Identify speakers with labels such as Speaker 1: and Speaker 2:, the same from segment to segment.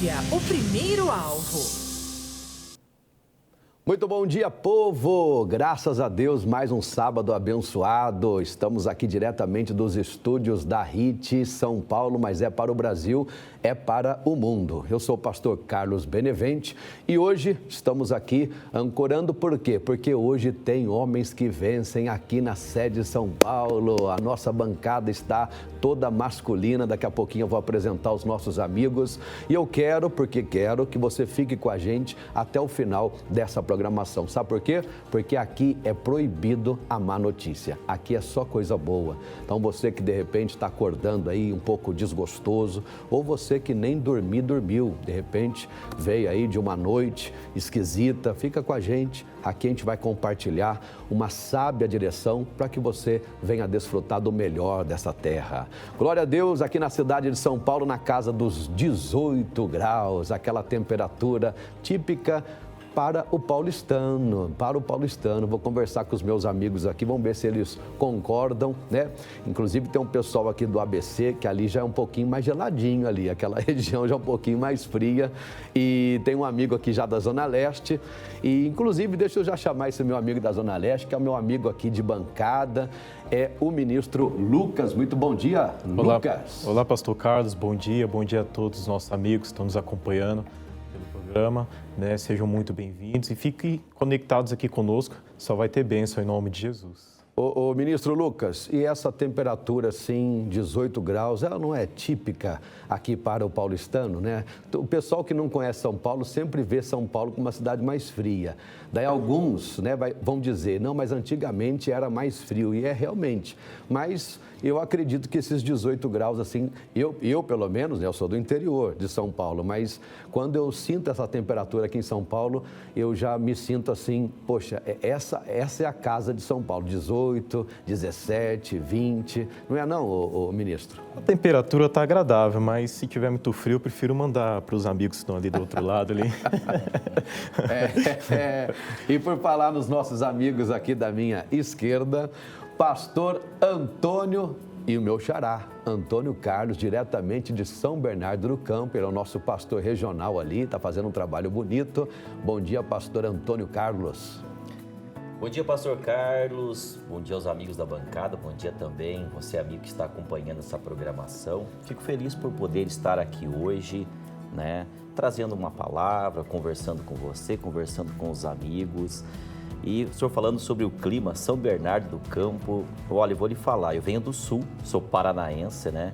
Speaker 1: dia, o primeiro alvo.
Speaker 2: Muito bom dia, povo! Graças a Deus, mais um sábado abençoado. Estamos aqui diretamente dos estúdios da RIT São Paulo, mas é para o Brasil, é para o mundo. Eu sou o pastor Carlos Benevente e hoje estamos aqui ancorando por quê? Porque hoje tem homens que vencem aqui na sede de São Paulo. A nossa bancada está toda masculina. Daqui a pouquinho eu vou apresentar os nossos amigos e eu quero que você fique com a gente até o final dessa programação. Sabe por quê? Porque aqui é proibido a má notícia. Aqui é só coisa boa. Então você que de repente está acordando aí um pouco desgostoso, ou você que nem dormiu, de repente veio aí de uma noite esquisita, fica com a gente. Aqui a gente vai compartilhar uma sábia direção para que você venha desfrutar do melhor dessa terra. Glória a Deus, aqui na cidade de São Paulo, na casa dos 18 graus, aquela temperatura típica para o paulistano. Vou conversar com os meus amigos aqui, vamos ver se eles concordam, né? Inclusive tem um pessoal aqui do ABC, que ali já é um pouquinho mais geladinho ali, aquela região já é um pouquinho mais fria, e tem um amigo aqui já da Zona Leste, e inclusive deixa eu já chamar esse meu amigo da Zona Leste, que é o meu amigo aqui de bancada, é o ministro Lucas. Muito bom dia, Lucas.
Speaker 3: Olá, pastor Carlos, bom dia a todos os nossos amigos que estão nos acompanhando pelo programa, né? Sejam muito bem-vindos e fiquem conectados aqui conosco, só vai ter bênção em nome de Jesus.
Speaker 2: Ô, ministro Lucas, e essa temperatura, assim, 18 graus, ela não é típica aqui para o paulistano, né? O pessoal que não conhece São Paulo sempre vê São Paulo como uma cidade mais fria. Daí alguns, né, vão dizer, não, mas antigamente era mais frio, e é realmente. Mas eu acredito que esses 18 graus, assim, eu pelo menos, né, eu sou do interior de São Paulo, mas quando eu sinto essa temperatura aqui em São Paulo, eu já me sinto assim, poxa, essa é a casa de São Paulo, 18, 17, 20, não é não, ô ministro?
Speaker 3: A temperatura está agradável, mas se tiver muito frio, eu prefiro mandar para os amigos que estão ali do outro lado. Ali.
Speaker 2: E por falar nos nossos amigos aqui da minha esquerda, pastor Antônio e o meu xará, Antônio Carlos, diretamente de São Bernardo do Campo. Ele é o nosso pastor regional ali, está fazendo um trabalho bonito. Bom dia, pastor Antônio Carlos.
Speaker 4: Bom dia, pastor Carlos. Bom dia aos amigos da bancada. Bom dia também você, amigo que está acompanhando essa programação. Fico feliz por poder estar aqui hoje, né, trazendo uma palavra, conversando com você, conversando com os amigos. E o senhor falando sobre o clima, São Bernardo do Campo. Olha, eu vou lhe falar, eu venho do sul, sou paranaense, né?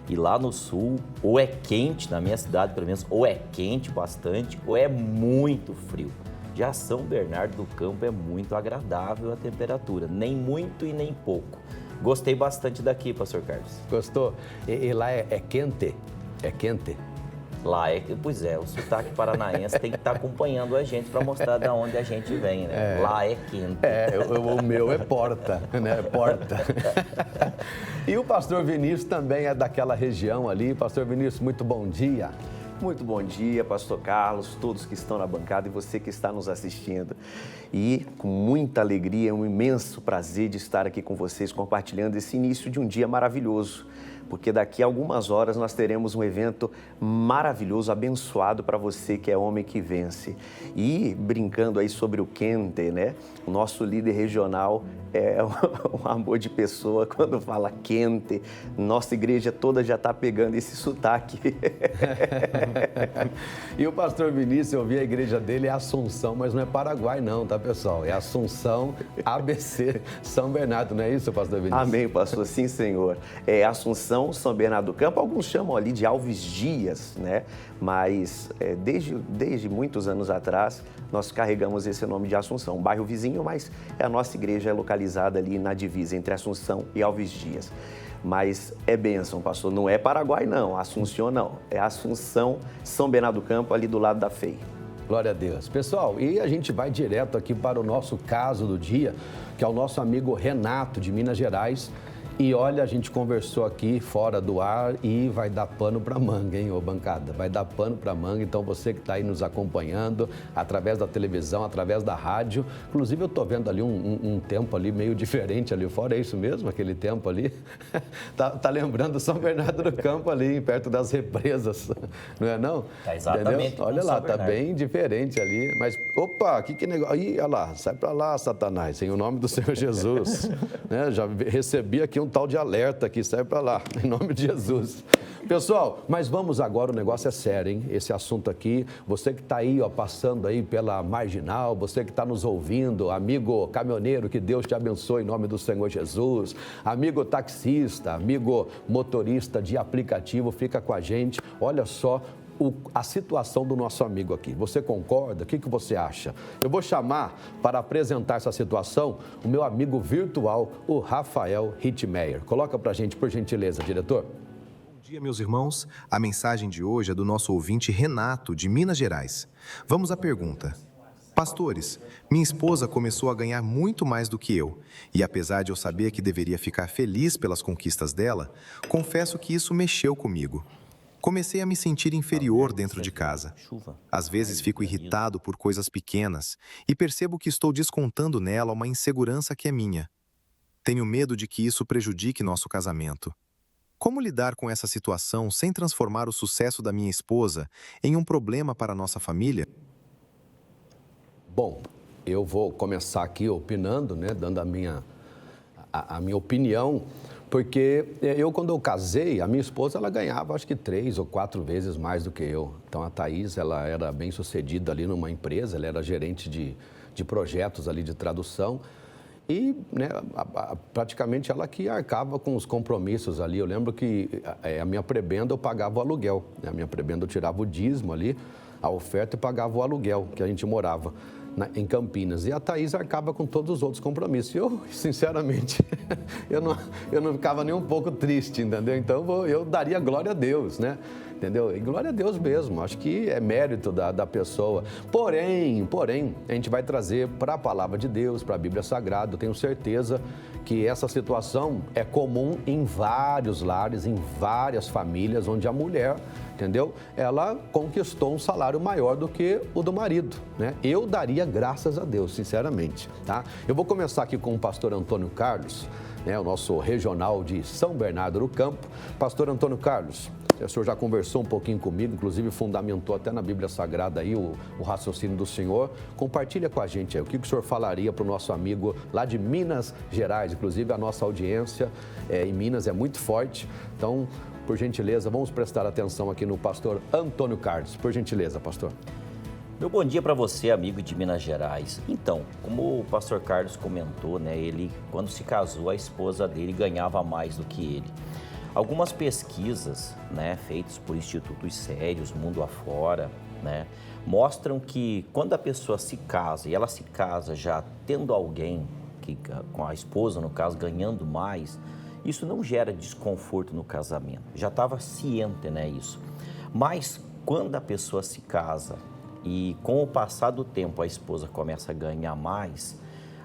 Speaker 4: E lá no sul, ou é quente, na minha cidade pelo menos, ou é quente bastante, ou é muito frio. Já São Bernardo do Campo é muito agradável a temperatura, nem muito e nem pouco. Gostei bastante daqui, pastor Carlos.
Speaker 2: Gostou? E lá é quente? É quente?
Speaker 4: Lá pois é, o sotaque paranaense tem que estar acompanhando a gente para mostrar de onde a gente vem, né? Lá é quente.
Speaker 2: O meu é porta, né? Porta. E o pastor Vinícius também é daquela região ali. Pastor Vinícius, muito bom dia.
Speaker 5: Muito bom dia, pastor Carlos, todos que estão na bancada e você que está nos assistindo. E com muita alegria, é um imenso prazer de estar aqui com vocês, compartilhando esse início de um dia maravilhoso. Porque daqui a algumas horas nós teremos um evento maravilhoso, abençoado para você que é homem que vence. E brincando aí sobre o quente, né? O nosso líder regional é um amor de pessoa quando fala quente. Nossa igreja toda já está pegando esse sotaque.
Speaker 2: E o pastor Vinícius, eu vi a igreja dele, é Assunção, mas não é Paraguai não, tá, pessoal? É Assunção, ABC, São Bernardo, não é isso, pastor Vinícius?
Speaker 5: Amém, pastor, sim, senhor. É Assunção, São Bernardo do Campo, alguns chamam ali de Alves Dias, né? Mas desde muitos anos atrás, nós carregamos esse nome de Assunção, um bairro vizinho, mas a nossa igreja é localizada ali na divisa entre Assunção e Alves Dias. Mas é bênção, pastor, não é Paraguai não, Assunção não, é Assunção, São Bernardo do Campo, ali do lado da FEI.
Speaker 2: Glória a Deus. Pessoal, e a gente vai direto aqui para o nosso caso do dia, que é o nosso amigo Renato, de Minas Gerais. E olha, a gente conversou aqui fora do ar e vai dar pano para manga, hein, ô bancada? Vai dar pano para manga. Então, você que está aí nos acompanhando através da televisão, através da rádio. Inclusive, eu estou vendo ali um tempo ali meio diferente ali fora. É isso mesmo, aquele tempo ali? tá lembrando São Bernardo do Campo ali, perto das represas. Não é não?
Speaker 4: Tá exatamente.
Speaker 2: Entendeu? Olha lá, tá bem diferente ali. Mas, opa, que negócio. Ih, olha lá, sai para lá, Satanás, em nome do Senhor Jesus. Né? Já recebi aqui um tal de alerta aqui, sai para lá, em nome de Jesus. Pessoal, mas vamos agora, o negócio é sério, hein? Esse assunto aqui, você que está aí, ó, passando aí pela marginal, você que está nos ouvindo, amigo caminhoneiro, que Deus te abençoe em nome do Senhor Jesus, amigo taxista, amigo motorista de aplicativo, fica com a gente, olha só a situação do nosso amigo aqui. Você concorda? O que você acha? Eu vou chamar para apresentar essa situação o meu amigo virtual, o Rafael Hittmeyer. Coloca para a gente, por gentileza, diretor.
Speaker 6: Bom dia, meus irmãos. A mensagem de hoje é do nosso ouvinte Renato, de Minas Gerais. Vamos à pergunta. Pastores, minha esposa começou a ganhar muito mais do que eu. E apesar de eu saber que deveria ficar feliz pelas conquistas dela, confesso que isso mexeu comigo. Comecei a me sentir inferior dentro de casa. Às vezes fico irritado por coisas pequenas e percebo que estou descontando nela uma insegurança que é minha. Tenho medo de que isso prejudique nosso casamento. Como lidar com essa situação sem transformar o sucesso da minha esposa em um problema para a nossa família?
Speaker 2: Bom, eu vou começar aqui opinando, né, dando a minha opinião. Porque quando eu casei, a minha esposa, ela ganhava acho que 3 ou 4 vezes mais do que eu. Então, a Thaís, ela era bem sucedida ali numa empresa, ela era gerente de projetos ali de tradução. E, né, praticamente ela que arcava com os compromissos ali. Eu lembro que a minha prebenda eu pagava o aluguel, né? A minha prebenda eu tirava o dízimo ali, a oferta e pagava o aluguel que a gente morava em Campinas. E a Thaís arcava com todos os outros compromissos. E eu, sinceramente, eu não ficava nem um pouco triste, entendeu? Então, eu daria glória a Deus, né? Entendeu? E glória a Deus mesmo, acho que é mérito da pessoa. Porém, a gente vai trazer para a Palavra de Deus, para a Bíblia Sagrada, eu tenho certeza que essa situação é comum em vários lares, em várias famílias, onde a mulher, entendeu? Ela conquistou um salário maior do que o do marido, né? Eu daria graças a Deus, sinceramente, tá? Eu vou começar aqui com o pastor Antônio Carlos, né, o nosso regional de São Bernardo do Campo. Pastor Antônio Carlos, o senhor já conversou um pouquinho comigo, inclusive fundamentou até na Bíblia Sagrada aí o raciocínio do senhor. Compartilha com a gente aí, o que o senhor falaria para o nosso amigo lá de Minas Gerais, inclusive a nossa audiência em Minas é muito forte. Então, por gentileza, vamos prestar atenção aqui no pastor Antônio Carlos. Por gentileza, pastor.
Speaker 4: Meu bom dia para você, amigo de Minas Gerais. Então, como o pastor Carlos comentou, né, ele, quando se casou, a esposa dele ganhava mais do que ele. Algumas pesquisas, né, feitas por institutos sérios, mundo afora, né, mostram que quando a pessoa se casa, e ela se casa já tendo alguém, com a esposa, no caso, ganhando mais, isso não gera desconforto no casamento. Já estava ciente, né, isso. Mas quando a pessoa se casa e com o passar do tempo a esposa começa a ganhar mais,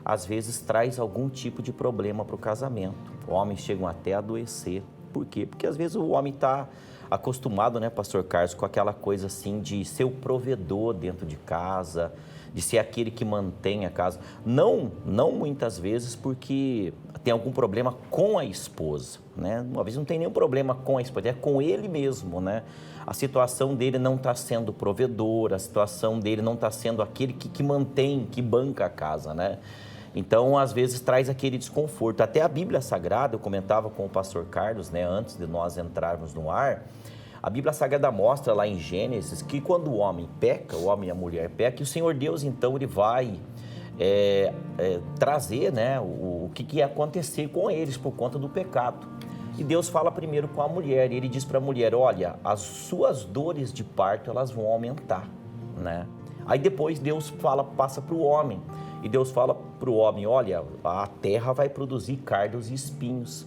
Speaker 4: às vezes traz algum tipo de problema para o casamento. Homens chegam até a adoecer. Por quê? Porque às vezes o homem está acostumado, né, pastor Carlos, com aquela coisa assim de ser o provedor dentro de casa, de ser aquele que mantém a casa. Não muitas vezes porque tem algum problema com a esposa, né? Uma vez não tem nenhum problema com a esposa, é com ele mesmo, né? A situação dele não está sendo provedor, a situação dele não está sendo aquele que mantém, que banca a casa, né? Então, às vezes, traz aquele desconforto. Até a Bíblia Sagrada, eu comentava com o pastor Carlos, né, antes de nós entrarmos no ar, a Bíblia Sagrada mostra lá em Gênesis que quando o homem peca, o homem e a mulher pecam, o Senhor Deus, então, ele vai trazer, né, o que ia acontecer com eles por conta do pecado. E Deus fala primeiro com a mulher, e ele diz para a mulher, olha, as suas dores de parto, elas vão aumentar, né? Aí depois Deus passa para o homem, e Deus fala para o homem, olha, a terra vai produzir cardos e espinhos,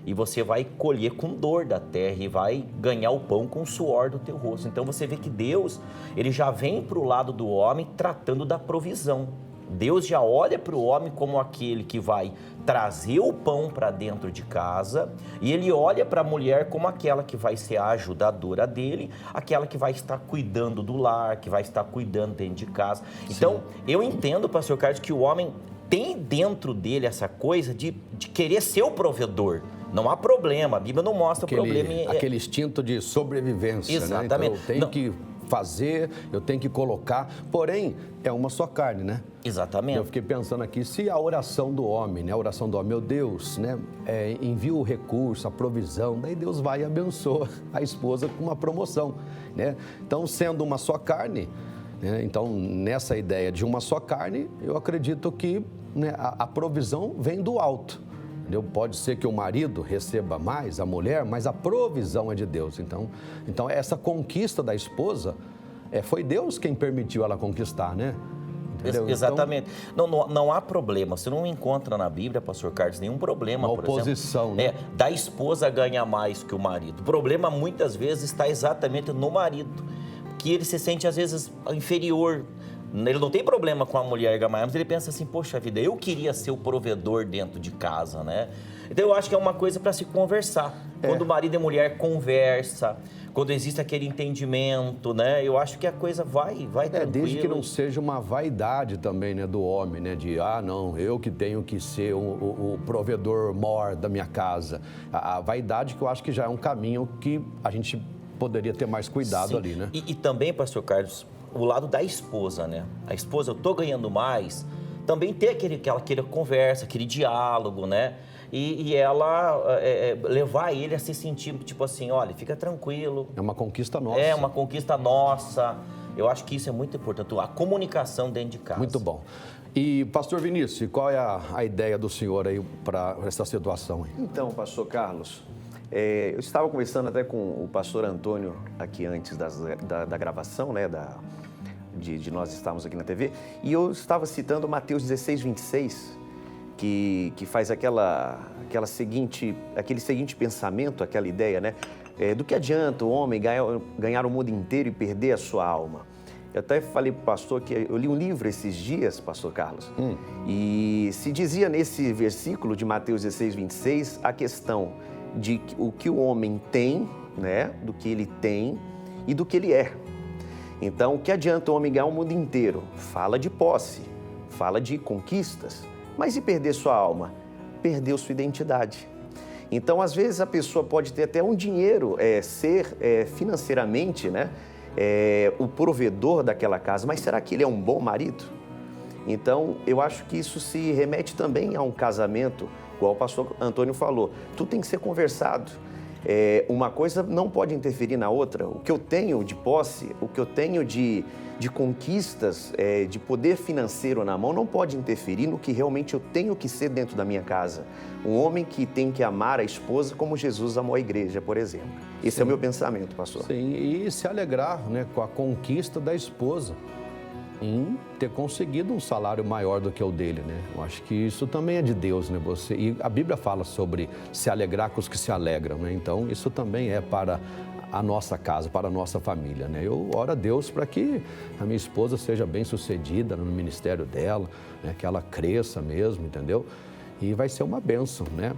Speaker 4: e você vai colher com dor da terra, e vai ganhar o pão com o suor do teu rosto. Então você vê que Deus, ele já vem para o lado do homem tratando da provisão, Deus já olha para o homem como aquele que vai trazer o pão para dentro de casa, e ele olha para a mulher como aquela que vai ser a ajudadora dele, aquela que vai estar cuidando do lar, que vai estar cuidando dentro de casa. Então, eu entendo, pastor Carlos, que o homem tem dentro dele essa coisa de querer ser o provedor. Não há problema, a Bíblia não mostra problema.
Speaker 2: Aquele instinto de sobrevivência,
Speaker 4: Exatamente.
Speaker 2: Né? Então, eu tenho que fazer, eu tenho que colocar, porém, é uma só carne, né?
Speaker 4: Exatamente.
Speaker 2: Eu fiquei pensando aqui, se a oração do homem, né? A oração do homem, meu Deus, né? Envia o recurso, a provisão, daí Deus vai e abençoa a esposa com uma promoção, né? Então, sendo uma só carne, né? Então, nessa ideia de uma só carne, eu acredito que, né, a provisão vem do alto. Pode ser que o marido receba mais, a mulher, mas a provisão é de Deus. Então essa conquista da esposa, foi Deus quem permitiu ela conquistar, né? Entendeu?
Speaker 4: Exatamente. Então, não há problema. Você não encontra na Bíblia, pastor Carlos, nenhum problema,
Speaker 2: uma oposição, né?
Speaker 4: Da esposa ganhar mais que o marido. O problema, muitas vezes, está exatamente no marido, que ele se sente, às vezes, inferior. Ele não tem problema com a mulher ganhar mais, mas ele pensa assim, poxa vida, eu queria ser o provedor dentro de casa, né? Então, eu acho que é uma coisa para se conversar. Quando marido e mulher conversa, quando existe aquele entendimento, né? Eu acho que a coisa vai tranquilo.
Speaker 2: Desde que não seja uma vaidade também, né, do homem, né? De, não, eu que tenho que ser o provedor maior da minha casa. A vaidade que eu acho que já é um caminho que a gente poderia ter mais cuidado. Sim. Ali, né?
Speaker 4: E também, pastor Carlos, o lado da esposa, né? A esposa, eu tô ganhando mais, também ter aquela conversa, aquele diálogo, né? E ela levar ele a se sentir, tipo assim, olha, fica tranquilo.
Speaker 2: É uma conquista nossa.
Speaker 4: É uma conquista nossa. Eu acho que isso é muito importante, a comunicação dentro de casa.
Speaker 2: Muito bom. E, pastor Vinícius, qual é a ideia do senhor aí para essa situação aí?
Speaker 5: Então, pastor Carlos, eu estava conversando até com o pastor Antônio aqui antes da gravação, né, de nós estarmos aqui na TV, e eu estava citando Mateus 16, 26, que faz aquele seguinte pensamento, aquela ideia, né? Do que adianta o homem ganhar o mundo inteiro e perder a sua alma? Eu até falei para o pastor que eu li um livro esses dias, pastor Carlos, e se dizia nesse versículo de Mateus 16, 26, a questão de o que o homem tem, né? Do que ele tem e do que ele é. Então, o que adianta o homem ganhar o mundo inteiro? Fala de posse, fala de conquistas, mas e perder sua alma? Perdeu sua identidade. Então, às vezes, a pessoa pode ter até um dinheiro, ser financeiramente, né, o provedor daquela casa, mas será que ele é um bom marido? Então, eu acho que isso se remete também a um casamento, igual o pastor Antônio falou, tudo tem que ser conversado. Uma coisa não pode interferir na outra. O que eu tenho de posse, o que eu tenho de conquistas, de poder financeiro na mão, não pode interferir no que realmente eu tenho que ser dentro da minha casa. Um homem que tem que amar a esposa como Jesus amou a igreja, por exemplo. Esse é o meu pensamento, pastor.
Speaker 2: Sim, e se alegrar, né, com a conquista da esposa em ter conseguido um salário maior do que o dele, né? Eu acho que isso também é de Deus, né? E a Bíblia fala sobre se alegrar com os que se alegram, né? Então, isso também é para a nossa casa, para a nossa família, né? Eu oro a Deus para que a minha esposa seja bem-sucedida no ministério dela, né? Que ela cresça mesmo, entendeu? E vai ser uma bênção, né?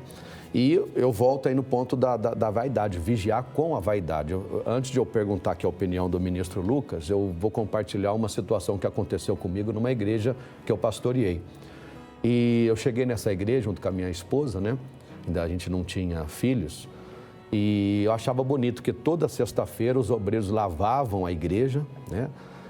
Speaker 2: E eu volto aí no ponto da vaidade, vigiar com a vaidade. Antes de eu perguntar aqui a opinião do ministro Lucas, eu vou compartilhar uma situação que aconteceu comigo numa igreja que eu pastoreei. E eu cheguei nessa igreja junto com a minha esposa, né? Ainda a gente não tinha filhos. E eu achava bonito que toda sexta-feira os obreiros lavavam a igreja, né?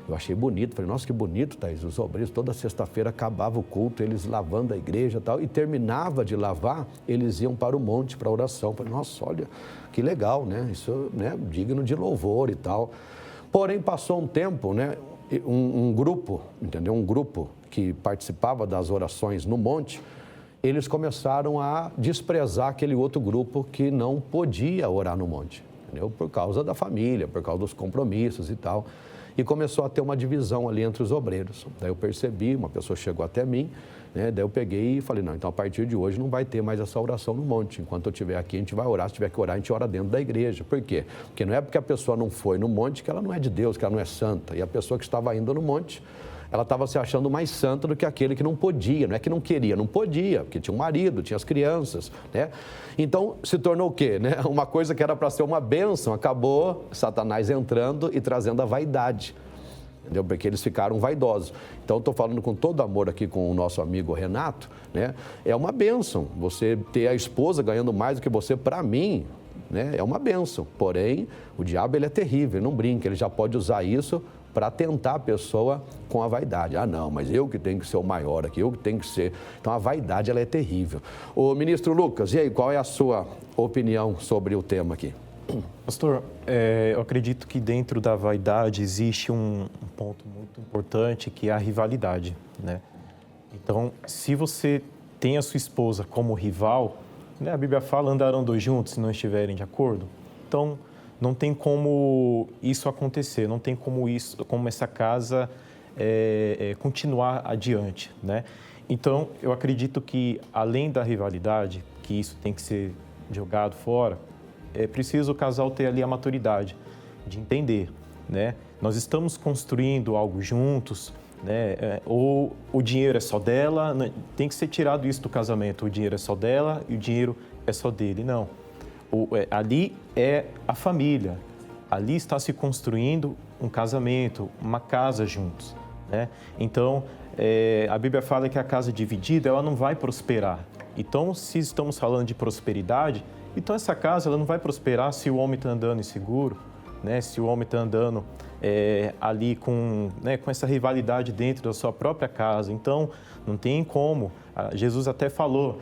Speaker 2: Eu achei bonito, falei, nossa, que bonito, Thaís, os obreiros toda sexta-feira acabava o culto, eles lavando a igreja e tal, e terminava de lavar, eles iam para o monte, para a oração. Falei, nossa, olha, que legal, né? Isso, né, digno de louvor e tal. Porém, passou um tempo, né, um grupo, entendeu? Um grupo que participava das orações no monte, eles começaram a desprezar aquele outro grupo que não podia orar no monte, entendeu? Por causa da família, por causa dos compromissos e tal. E começou a ter uma divisão ali entre os obreiros. Daí eu percebi, uma pessoa chegou até mim, né? Daí eu peguei e falei, não, então a partir de hoje não vai ter mais essa oração no monte. Enquanto eu estiver aqui, a gente vai orar. Se tiver que orar, a gente ora dentro da igreja. Por quê? Porque não é porque a pessoa não foi no monte que ela não é de Deus, que ela não é santa. E a pessoa que estava indo no monte, ela estava se achando mais santa do que aquele que não podia. Não é que não queria, não podia, porque tinha um marido, tinha as crianças, né? Então, se tornou o quê, né? Uma coisa que era para ser uma bênção, acabou Satanás entrando e trazendo a vaidade. Entendeu? Porque eles ficaram vaidosos. Então, estou falando com todo amor aqui com o nosso amigo Renato, né? É uma bênção você ter a esposa ganhando mais do que você, para mim, né? É uma bênção. Porém, o diabo ele é terrível, ele não brinca, ele já pode usar isso para tentar a pessoa com a vaidade. Ah, não, mas eu que tenho que ser o maior aqui, eu que tenho que ser... Então, a vaidade, ela é terrível. Ô, ministro Lucas, e aí, qual é a sua opinião sobre o tema aqui?
Speaker 3: Pastor, eu acredito que dentro da vaidade existe um ponto muito importante, que é a rivalidade, né? Então, se você tem a sua esposa como rival, né, a Bíblia fala, andarão dois juntos se não estiverem de acordo. Então, não tem como isso acontecer, não tem como essa casa continuar adiante, né? Então, eu acredito que, além da rivalidade, que isso tem que ser jogado fora, é preciso o casal ter ali a maturidade de entender, né? Nós estamos construindo algo juntos, né? Ou o dinheiro é só dela, tem que ser tirado isso do casamento, o dinheiro é só dela e o dinheiro é só dele, não. Ali é a família, ali está se construindo um casamento, uma casa juntos, né? Então, a Bíblia fala que a casa dividida, ela não vai prosperar. Então, se estamos falando de prosperidade, então essa casa ela não vai prosperar se o homem está andando inseguro, né? Se o homem está andando ali com essa rivalidade dentro da sua própria casa. Então, não tem como. Jesus até falou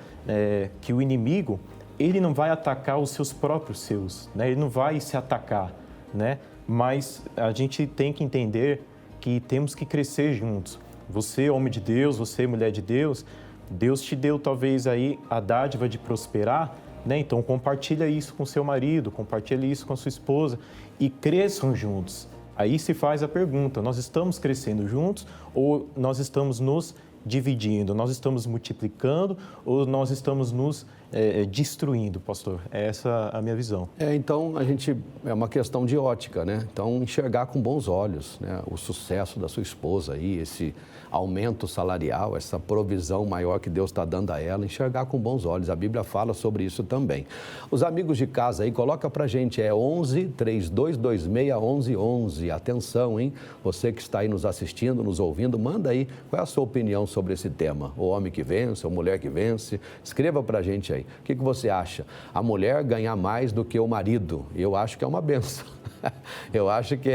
Speaker 3: que o inimigo, ele não vai atacar os seus próprios seus, né? Ele não vai se atacar, né? Mas a gente tem que entender que temos que crescer juntos. Você, homem de Deus, você, mulher de Deus, Deus te deu talvez aí a dádiva de prosperar, né? Então, compartilha isso com seu marido, compartilha isso com a sua esposa e cresçam juntos. Aí se faz a pergunta, nós estamos crescendo juntos ou nós estamos nos dividindo, nós estamos multiplicando ou nós estamos nos destruindo, pastor? É essa a minha visão.
Speaker 2: Então, é uma questão de ótica, né? Então, enxergar com bons olhos, né? O sucesso da sua esposa aí, esse aumento salarial, essa provisão maior que Deus está dando a ela, enxergar com bons olhos. A Bíblia fala sobre isso também. Os amigos de casa aí, coloca pra gente, 11-3226-1111. Atenção, hein? Você que está aí nos assistindo, nos ouvindo, manda aí qual é a sua opinião sobre esse tema. O homem que vence, a mulher que vence. Escreva pra gente aí. O que você acha? A mulher ganhar mais do que o marido? Eu acho que é uma benção. Eu acho que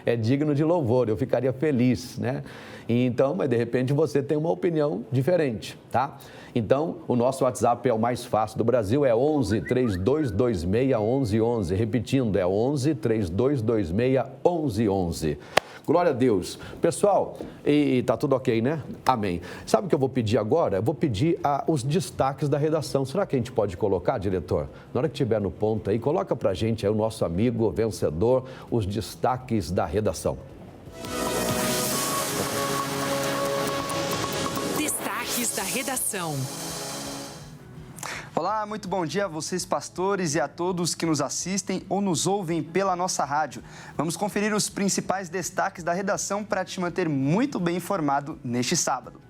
Speaker 2: é digno de louvor, eu ficaria feliz, né? Então, mas de repente você tem uma opinião diferente, tá? Então, o nosso WhatsApp é o mais fácil do Brasil, é 11-3226-1111. Repetindo, é 11-3226-1111. Glória a Deus. Pessoal, e tá tudo ok, né? Amém. Sabe o que eu vou pedir agora? Eu vou pedir os destaques da redação. Será que a gente pode colocar, diretor? Na hora que estiver no ponto aí, coloca pra gente aí o nosso amigo vencedor, os destaques da redação.
Speaker 1: Destaques da redação.
Speaker 7: Olá, muito bom dia a vocês, pastores, e a todos que nos assistem ou nos ouvem pela nossa rádio. Vamos conferir os principais destaques da redação para te manter muito bem informado neste sábado.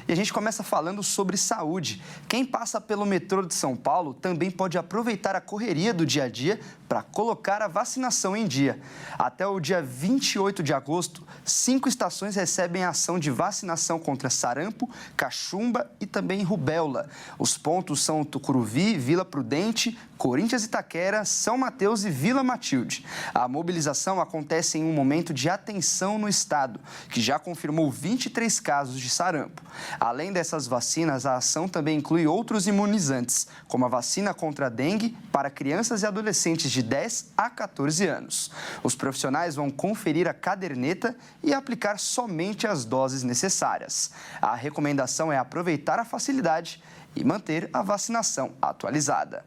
Speaker 7: E a gente começa falando sobre saúde. Quem passa pelo metrô de São Paulo também pode aproveitar a correria do dia a dia para colocar a vacinação em dia. Até o dia 28 de agosto, 5 estações recebem a ação de vacinação contra sarampo, cachumba e também rubéola. Os pontos são Tucuruvi, Vila Prudente, Corinthians Itaquera, São Mateus e Vila Matilde. A mobilização acontece em um momento de atenção no estado, que já confirmou 23 casos de sarampo. Além dessas vacinas, a ação também inclui outros imunizantes, como a vacina contra a dengue para crianças e adolescentes de 10 a 14 anos. Os profissionais vão conferir a caderneta e aplicar somente as doses necessárias. A recomendação é aproveitar a facilidade e manter a vacinação atualizada.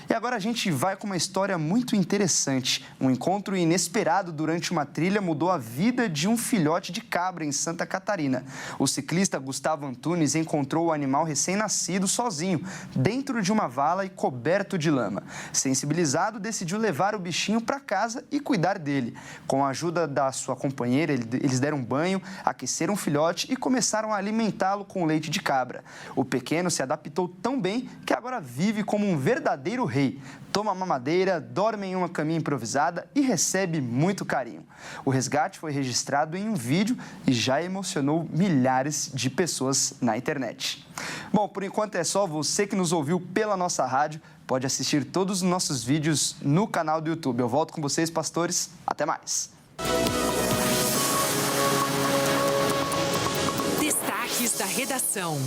Speaker 7: E agora a gente vai com uma história muito interessante. Um encontro inesperado durante uma trilha mudou a vida de um filhote de cabra em Santa Catarina. O ciclista Gustavo Antunes encontrou o animal recém-nascido sozinho, dentro de uma vala e coberto de lama. Sensibilizado, decidiu levar o bichinho para casa e cuidar dele. Com a ajuda da sua companheira, eles deram banho, aqueceram o filhote e começaram a alimentá-lo com leite de cabra. O pequeno se adaptou tão bem que agora vive como um verdadeiro rei. Toma mamadeira, dorme em uma caminha improvisada e recebe muito carinho. O resgate foi registrado em um vídeo e já emocionou milhares de pessoas na internet. Bom, por enquanto é só. Você que nos ouviu pela nossa rádio pode assistir todos os nossos vídeos no canal do YouTube. Eu volto com vocês, pastores. Até mais.
Speaker 1: Destaques da redação.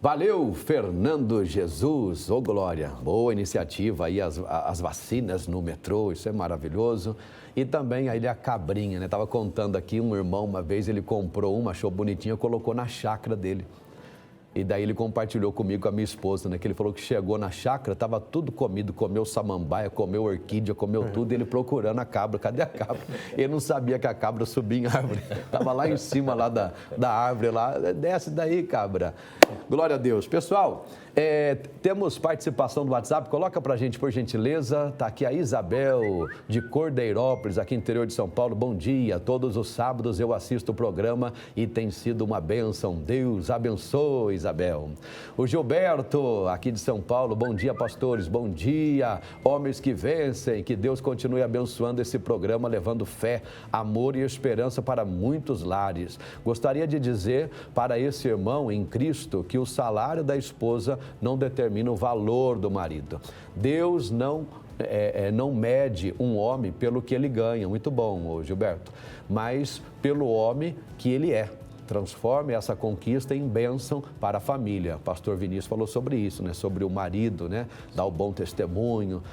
Speaker 2: Valeu, Fernando Jesus, ô glória, boa iniciativa aí, as vacinas no metrô, isso é maravilhoso. E também aí a cabrinha, né? Tava contando aqui, um irmão uma vez, ele comprou uma, achou bonitinha, colocou na chácara dele. E daí ele compartilhou comigo, com a minha esposa, né? Que ele falou que chegou na chácara, tava tudo comido, comeu samambaia, comeu orquídea, comeu tudo, e ele procurando a cabra, cadê a cabra? Ele não sabia que a cabra subia em árvore, tava lá em cima lá da árvore, lá, desce daí, cabra. Glória a Deus. Pessoal, temos participação do WhatsApp, coloca pra gente, por gentileza. Tá aqui a Isabel, de Cordeirópolis, aqui no interior de São Paulo. Bom dia, todos os sábados eu assisto o programa e tem sido uma bênção. Deus abençoe, Isabel. O Gilberto, aqui de São Paulo. Bom dia, pastores. Bom dia, homens que vencem. Que Deus continue abençoando esse programa, levando fé, amor e esperança para muitos lares. Gostaria de dizer para esse irmão em Cristo que o salário da esposa não determina o valor do marido. Deus não mede um homem pelo que ele ganha, muito bom, Gilberto, mas pelo homem que ele é. Transforme essa conquista em bênção para a família. O pastor Vinícius falou sobre isso, né? Sobre o marido, né? Dar o bom testemunho,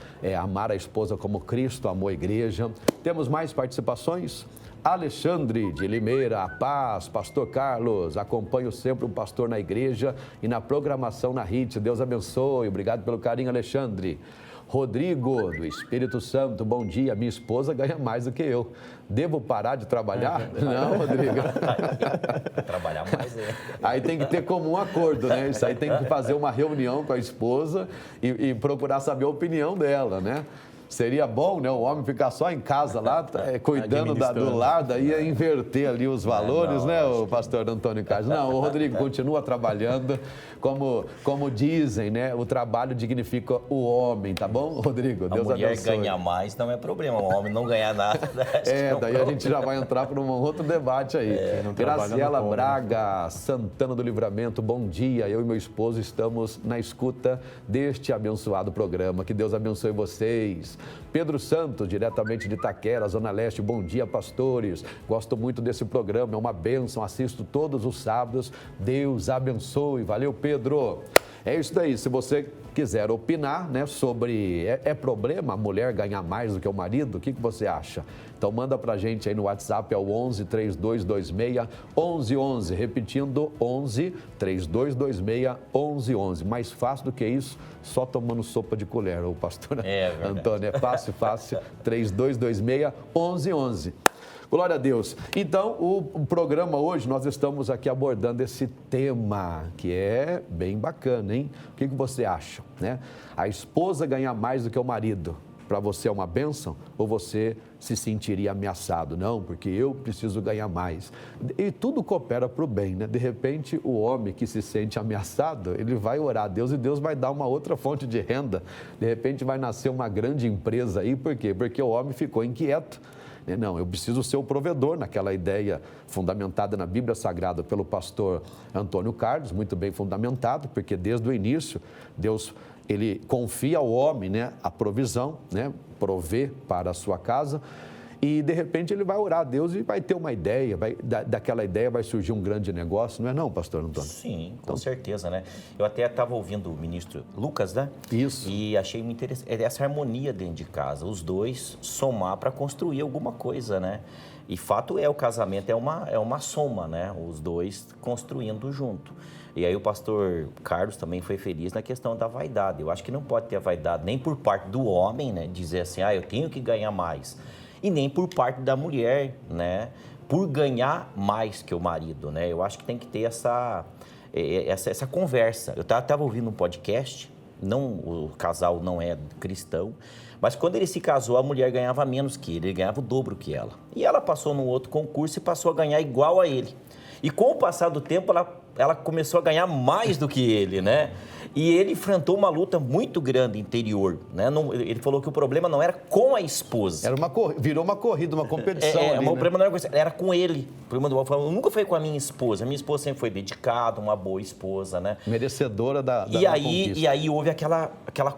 Speaker 2: amar a esposa como Cristo amou a igreja. Temos mais participações? Alexandre de Limeira, a paz, pastor Carlos, acompanho sempre um pastor na igreja e na programação na HIT, Deus abençoe, obrigado pelo carinho, Alexandre. Rodrigo, do Espírito Santo, bom dia, minha esposa ganha mais do que eu, devo parar de trabalhar? Não, Rodrigo.
Speaker 4: Trabalhar mais
Speaker 2: Aí tem que ter comum acordo, né? Isso aí tem que fazer uma reunião com a esposa e procurar saber a opinião dela, né? Seria bom, né, o homem ficar só em casa lá, cuidando do lar, daí ia inverter ali os valores, né, o pastor Antônio Carlos? Não, o Rodrigo continua trabalhando, como dizem, né, o trabalho dignifica o homem, tá bom, Rodrigo? Deus abençoe. A mulher
Speaker 4: ganhar mais não é problema, o homem não ganhar nada.
Speaker 2: Daí a gente já vai entrar para um outro debate aí. Graciela Braga, Santana do Livramento, bom dia, eu e meu esposo estamos na escuta deste abençoado programa, que Deus abençoe vocês. Pedro Santos, diretamente de Itaquera, Zona Leste, bom dia, pastores. Gosto muito desse programa, é uma bênção, assisto todos os sábados. Deus abençoe. Valeu, Pedro. É isso daí, se você quiser opinar, né, sobre é problema a mulher ganhar mais do que o marido, o que você acha? Então manda pra gente aí no WhatsApp, é o 11 3226 1111, repetindo 11 3226 1111. Mais fácil do que isso, só tomando sopa de colher, o pastor Antônio, é fácil, 3226 1111. Glória a Deus. Então, o programa hoje, nós estamos aqui abordando esse tema, que é bem bacana, hein? O que você acha, né? A esposa ganhar mais do que o marido, para você é uma bênção? Ou você se sentiria ameaçado? Não, porque eu preciso ganhar mais. E tudo coopera para o bem, né? De repente, o homem que se sente ameaçado, ele vai orar a Deus e Deus vai dar uma outra fonte de renda. De repente, vai nascer uma grande empresa aí. Por quê? Porque o homem ficou inquieto. Não, eu preciso ser o provedor, naquela ideia fundamentada na Bíblia Sagrada pelo pastor Antônio Carlos, muito bem fundamentado, porque desde o início Deus, ele confia ao homem, né, a provisão, né, prover para a sua casa. e de repente ele vai orar a Deus e vai ter uma ideia, daquela ideia vai surgir um grande negócio, não é não, pastor Antônio?
Speaker 4: Sim, com certeza, né? Eu até estava ouvindo o ministro Lucas, né?
Speaker 2: Isso.
Speaker 4: E achei muito interessante essa harmonia dentro de casa, os dois somar para construir alguma coisa, né? E fato o casamento é uma soma, né? Os dois construindo junto. E aí o pastor Carlos também foi feliz na questão da vaidade. Eu acho que não pode ter vaidade nem por parte do homem, né? Dizer assim, eu tenho que ganhar mais. E nem por parte da mulher, né? Por ganhar mais que o marido, né? Eu acho que tem que ter essa conversa. Eu estava ouvindo um podcast, o casal não é cristão, mas quando ele se casou, a mulher ganhava menos que ele ganhava o dobro que ela. E ela passou num outro concurso e passou a ganhar igual a ele. E com o passar do tempo, ela começou a ganhar mais do que ele, né? E ele enfrentou uma luta muito grande interior, né? Ele falou que o problema não era com a esposa.
Speaker 2: Virou uma corrida, uma competição ali,
Speaker 4: o problema não era com isso, era com ele. O problema nunca foi com a minha esposa. A minha esposa sempre foi dedicada, uma boa esposa, né?
Speaker 2: Merecedora da
Speaker 4: conquista. E aí houve aquela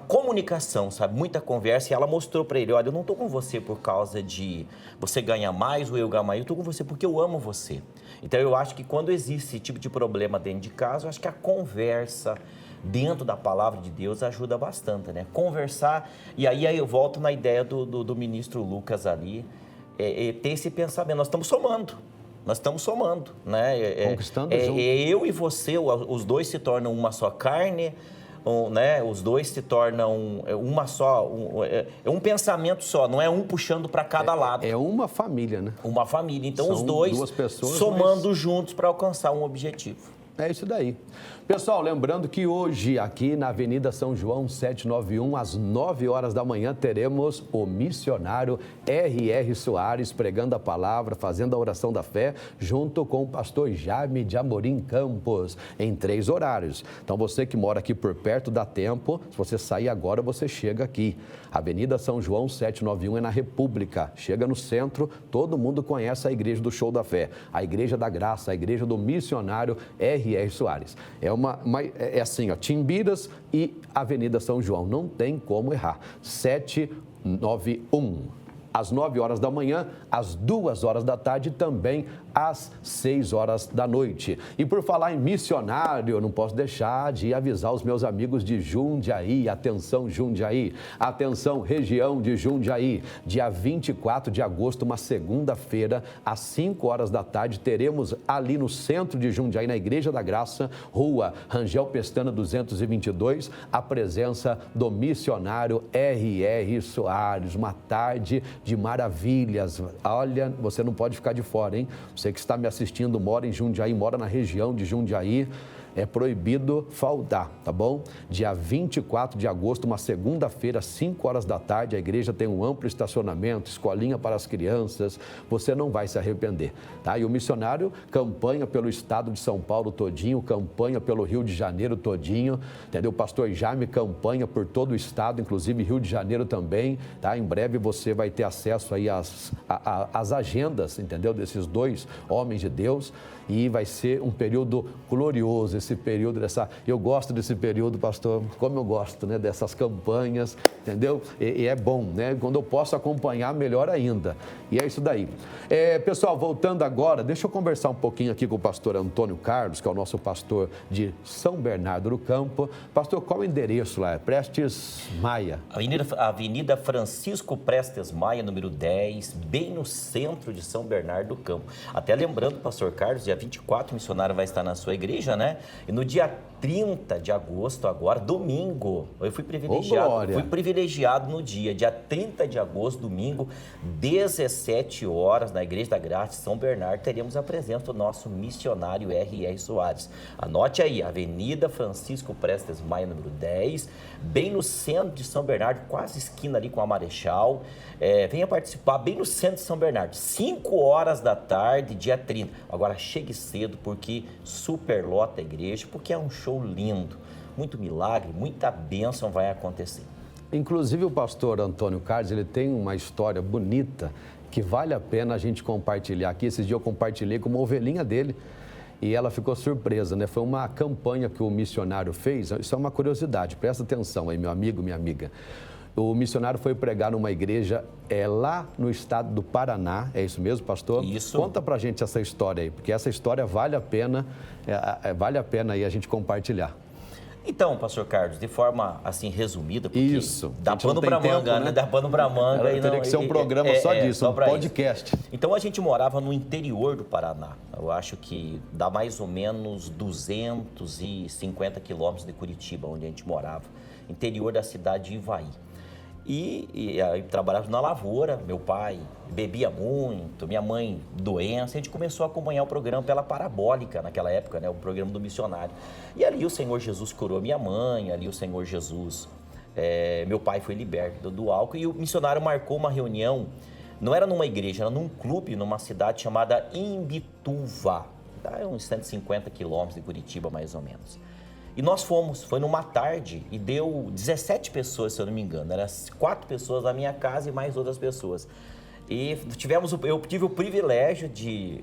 Speaker 4: comunicação, sabe? Muita conversa. E ela mostrou para ele, olha, eu não estou com você por causa de você ganhar mais ou eu ganhar mais. Eu estou com você porque eu amo você. Então, eu acho que quando existe esse tipo de problema dentro de casa, eu acho que a conversa dentro da palavra de Deus ajuda bastante, né? Conversar, e aí eu volto na ideia do ministro Lucas ali, ter esse pensamento, nós estamos somando, né?
Speaker 2: Conquistando junto.
Speaker 4: Eu e você, os dois se tornam uma só carne, né? Os dois se tornam uma só, um pensamento só, não é um puxando para cada lado.
Speaker 2: É uma família, né?
Speaker 4: Uma família, então
Speaker 2: São
Speaker 4: os dois
Speaker 2: duas pessoas,
Speaker 4: somando juntos para alcançar um objetivo.
Speaker 2: É isso daí. Pessoal, lembrando que hoje, aqui na Avenida São João 791, às 9 horas da manhã, teremos o missionário R.R. Soares pregando a palavra, fazendo a oração da fé, junto com o pastor Jaime de Amorim Campos, em 3 horários. Então, você que mora aqui por perto, dá tempo. Se você sair agora, você chega aqui. Avenida São João 791 é na República. Chega no centro, todo mundo conhece a Igreja do Show da Fé, a Igreja da Graça, a Igreja do missionário R.R. Soares. É assim, Timbiras e Avenida São João, não tem como errar. 791. Às 9 horas da manhã, às 2 horas da tarde e também às 6 horas da noite. E por falar em missionário, eu não posso deixar de avisar os meus amigos de Jundiaí. Atenção, Jundiaí. Atenção, região de Jundiaí. Dia 24 de agosto, uma segunda-feira, às 5 horas da tarde, teremos ali no centro de Jundiaí, na Igreja da Graça, Rua Rangel Pestana 222, a presença do missionário R.R. Soares. Uma tarde de maravilhas. Olha, você não pode ficar de fora, hein? Você que está me assistindo, mora em Jundiaí, mora na região de Jundiaí, é proibido faltar, tá bom? Dia 24 de agosto, uma segunda-feira, 5 horas da tarde, a igreja tem um amplo estacionamento, escolinha para as crianças, você não vai se arrepender, tá? E o missionário campanha pelo estado de São Paulo todinho, campanha pelo Rio de Janeiro todinho, entendeu? O pastor Jaime campanha por todo o estado, inclusive Rio de Janeiro também, tá? Em breve você vai ter acesso aí às agendas, entendeu? Desses dois homens de Deus, e vai ser um período glorioso, esse período eu gosto desse período, pastor, como eu gosto, né, dessas campanhas, entendeu? E é bom, né? Quando eu posso acompanhar, melhor ainda. E é isso daí. Pessoal, voltando agora, deixa eu conversar um pouquinho aqui com o pastor Antônio Carlos, que é o nosso pastor de São Bernardo do Campo. Pastor, qual é o endereço lá? Prestes Maia.
Speaker 4: Avenida Francisco Prestes Maia, número 10, bem no centro de São Bernardo do Campo. Até lembrando, pastor Carlos, dia 24, o missionário vai estar na sua igreja, né? E no dia 30 de agosto, agora, domingo, eu fui privilegiado. Fui privilegiado no dia 30 de agosto, domingo, 17 horas, na Igreja da Graça de São Bernardo, teremos a presença do nosso missionário R.R. Soares. Anote aí, Avenida Francisco Prestes Maia, número 10, bem no centro de São Bernardo, quase esquina ali com a Marechal. Venha participar bem no centro de São Bernardo, 5 horas da tarde, dia 30. Agora, chegue cedo, porque superlota a igreja, porque é um show lindo, muito milagre, muita bênção vai acontecer.
Speaker 2: Inclusive o pastor Antônio Carlos, ele tem uma história bonita que vale a pena a gente compartilhar aqui. Esses dias eu compartilhei com uma ovelhinha dele e ela ficou surpresa, né? Foi uma campanha que o missionário fez, isso é uma curiosidade, presta atenção aí, meu amigo, minha amiga. o missionário foi pregar numa igreja lá no estado do Paraná, é isso mesmo, pastor?
Speaker 4: Isso.
Speaker 2: Conta pra gente essa história aí, porque essa história vale a pena aí a gente compartilhar.
Speaker 4: Então, pastor Carlos, de forma assim resumida, porque
Speaker 2: Isso.
Speaker 4: dá pano pra manga, né? Dá pano pra manga.
Speaker 2: Teria que ser um programa só disso, um podcast.
Speaker 4: Isso. Então, a gente morava no interior do Paraná. Eu acho que dá mais ou menos 250 quilômetros de Curitiba, onde a gente morava. Interior da cidade de Ivaí. E aí trabalhava na lavoura, meu pai bebia muito, minha mãe doença, a gente começou a acompanhar o programa pela parabólica naquela época, né, o programa do missionário. E ali o Senhor Jesus curou minha mãe, ali o Senhor Jesus, meu pai foi liberto do álcool e o missionário marcou uma reunião, não era numa igreja, era num clube, numa cidade chamada Imbituva, dá uns 150 quilômetros de Curitiba mais ou menos. E nós foi numa tarde e deu 17 pessoas, se eu não me engano. Eram 4 pessoas na minha casa e mais outras pessoas. E eu tive o privilégio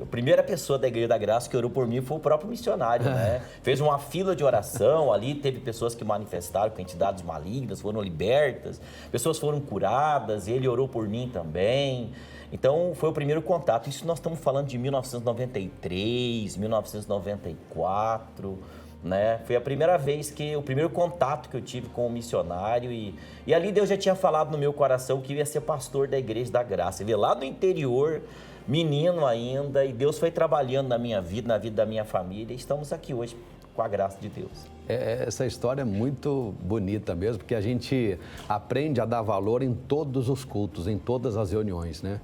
Speaker 4: a primeira pessoa da Igreja da Graça que orou por mim foi o próprio missionário, né? Fez uma fila de oração ali, teve pessoas que manifestaram com entidades malignas, foram libertas, pessoas foram curadas, ele orou por mim também. Então, foi o primeiro contato. Isso nós estamos falando de 1993, 1994... Né? Foi a primeira vez o primeiro contato que eu tive com o missionário e ali Deus já tinha falado no meu coração que eu ia ser pastor da Igreja da Graça. Você vê, lá no interior, menino ainda, e Deus foi trabalhando na minha vida, na vida da minha família, e estamos aqui hoje com a graça de Deus.
Speaker 2: Essa história é muito bonita mesmo, porque a gente aprende a dar valor em todos os cultos, em todas as reuniões, né?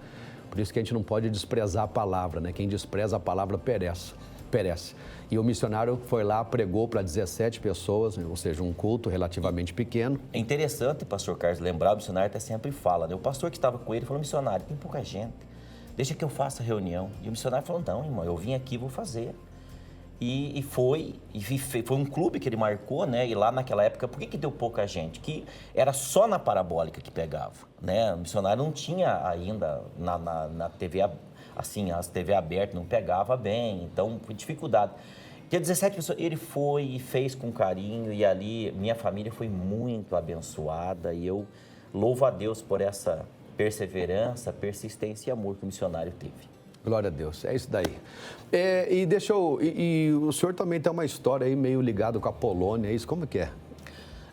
Speaker 2: Por isso que a gente não pode desprezar a palavra, né? Quem despreza a palavra perece. E o missionário foi lá, pregou para 17 pessoas, ou seja, um culto relativamente pequeno.
Speaker 4: É interessante, pastor Carlos, lembrar, o missionário até sempre fala, né? O pastor que estava com ele falou, missionário, tem pouca gente, deixa que eu faça a reunião. E o missionário falou, não, irmão, eu vim aqui e vou fazer. E foi um clube que ele marcou, né? E lá naquela época, por que deu pouca gente? Que era só na parabólica que pegava, né? O missionário não tinha ainda na TV, assim, as TV abertas não pegava bem, então foi dificuldade. Tinha 17 pessoas, ele foi e fez com carinho e ali minha família foi muito abençoada e eu louvo a Deus por essa perseverança, persistência e amor que o missionário teve.
Speaker 2: Glória a Deus, é isso daí. E o senhor também tem uma história aí meio ligada com a Polônia, é isso? Como que é?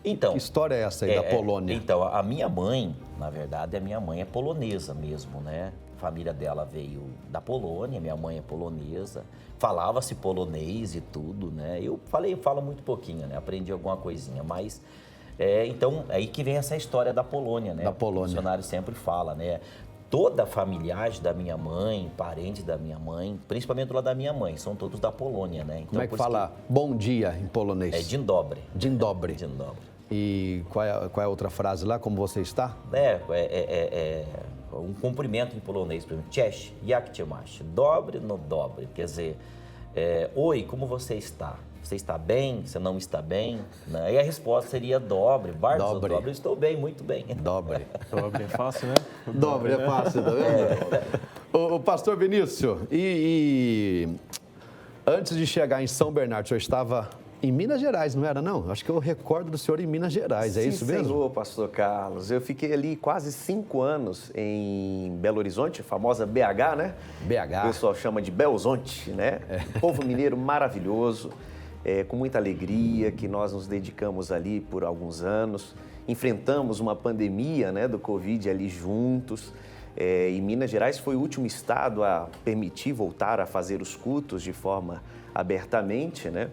Speaker 4: Então,
Speaker 2: que história é essa aí da Polônia?
Speaker 4: Então, a minha mãe, na verdade, a minha mãe é polonesa mesmo, né? A família dela veio da Polônia, minha mãe é polonesa, falava-se polonês e tudo, né? Eu falo muito pouquinho, né? Aprendi alguma coisinha, mas... então, aí que vem essa história da Polônia, né?
Speaker 2: Da Polônia.
Speaker 4: O missionário sempre fala, né? Toda a familiagem da minha mãe, parentes da minha mãe, principalmente do lado da minha mãe, são todos da Polônia, né? Então,
Speaker 2: como é que fala bom dia em polonês?
Speaker 4: É dzień dobry.
Speaker 2: Dzień dobry.
Speaker 4: Dzień dobry.
Speaker 2: E qual é a outra frase lá, como você está?
Speaker 4: Um cumprimento em polonês, por exemplo, cześć, jak cię masz? Dobry, no dobry. Quer dizer, oi, como você está? Você está bem? Você não está bem? Né? E a resposta seria dobre, bardzo dobre. Estou bem, muito bem.
Speaker 2: Dobre.
Speaker 3: Dobre é fácil, né?
Speaker 2: Dobre é fácil, tá vendo? O pastor Vinícius, e antes de chegar em São Bernardo, o senhor estava em Minas Gerais, não era não? Acho que eu recordo do senhor em Minas Gerais, é isso mesmo?
Speaker 5: Sim, senhor, pastor Carlos. Eu fiquei ali quase 5 anos em Belo Horizonte, a famosa BH, né?
Speaker 2: BH.
Speaker 5: O pessoal chama de Belzonte, né? Povo mineiro maravilhoso, com muita alegria, que nós nos dedicamos ali por alguns anos. Enfrentamos uma pandemia, né, do Covid ali juntos. E Minas Gerais foi o último estado a permitir voltar a fazer os cultos de forma abertamente, né?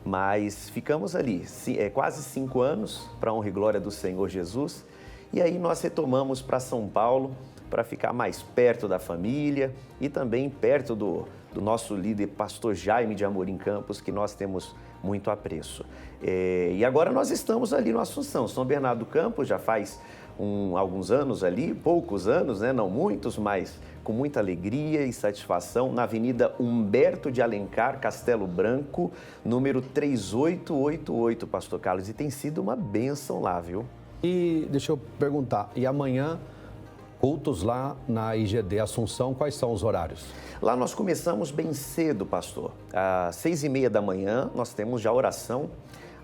Speaker 5: Mas ficamos ali, quase 5 anos, para honra e glória do Senhor Jesus. E aí nós retomamos para São Paulo, para ficar mais perto da família e também perto do nosso líder, pastor Jaime de Amorim Campos, que nós temos muito apreço. E agora nós estamos ali no Assunção, São Bernardo do Campo, já faz alguns anos ali, poucos anos, né? Não muitos, mas com muita alegria e satisfação, na Avenida Humberto de Alencar, Castelo Branco, número 3888, pastor Carlos. E tem sido uma bênção lá, viu? E
Speaker 2: deixa eu perguntar, e amanhã, cultos lá na IGD Assunção, quais são os horários?
Speaker 5: Lá nós começamos bem cedo, pastor. Às 6h30 da manhã, nós temos já oração.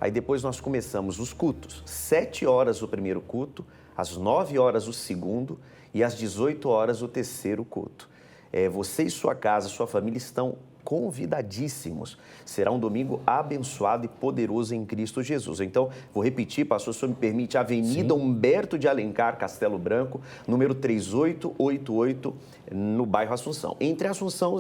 Speaker 5: Aí depois nós começamos os cultos. 7 horas o primeiro culto, às 9 horas o segundo e às 18 horas o terceiro culto. Você e sua casa, sua família estão convidadíssimos. Será um domingo abençoado e poderoso em Cristo Jesus. Então, vou repetir, pastor, se o senhor me permite, Avenida Humberto de Alencar, Castelo Branco, número 3888, no bairro Assunção. Entre Assunção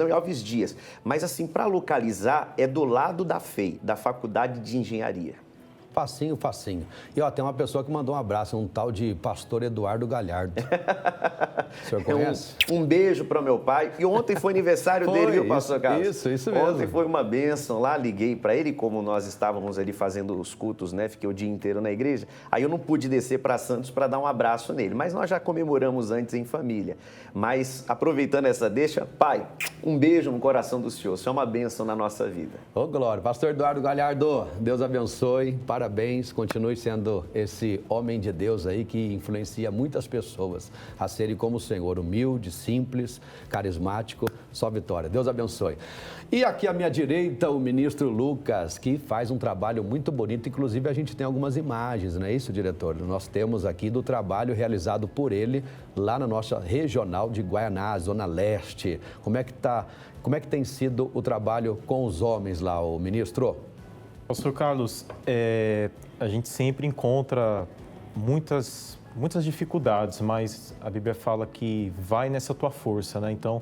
Speaker 5: e Alves Dias. Mas, assim, para localizar, é do lado da FEI, da Faculdade de Engenharia.
Speaker 2: Facinho, facinho. E ó, tem uma pessoa que mandou um abraço, um tal de pastor Eduardo Galhardo. O senhor conhece?
Speaker 5: Um beijo para o meu pai. E ontem foi aniversário dele, viu, pastor Carlos?
Speaker 2: Isso mesmo.
Speaker 5: Ontem foi uma bênção lá, liguei para ele, como nós estávamos ali fazendo os cultos, né? Fiquei o dia inteiro na igreja. Aí eu não pude descer para Santos para dar um abraço nele. Mas nós já comemoramos antes em família. Mas, aproveitando essa deixa, pai, um beijo no coração do senhor. Isso é uma bênção na nossa vida.
Speaker 2: Ô, glória. Pastor Eduardo Galhardo, Deus abençoe. Parabéns, continue sendo esse homem de Deus aí que influencia muitas pessoas a serem como o Senhor, humilde, simples, carismático, só vitória. Deus abençoe. E aqui à minha direita, o ministro Lucas, que faz um trabalho muito bonito, inclusive a gente tem algumas imagens, não é isso, diretor? Nós temos aqui do trabalho realizado por ele lá na nossa regional de Guaianazes, Zona Leste. Como é que tem sido o trabalho com os homens lá, o ministro?
Speaker 3: Pastor Carlos, a gente sempre encontra muitas dificuldades, mas a Bíblia fala que vai nessa tua força, né? Então,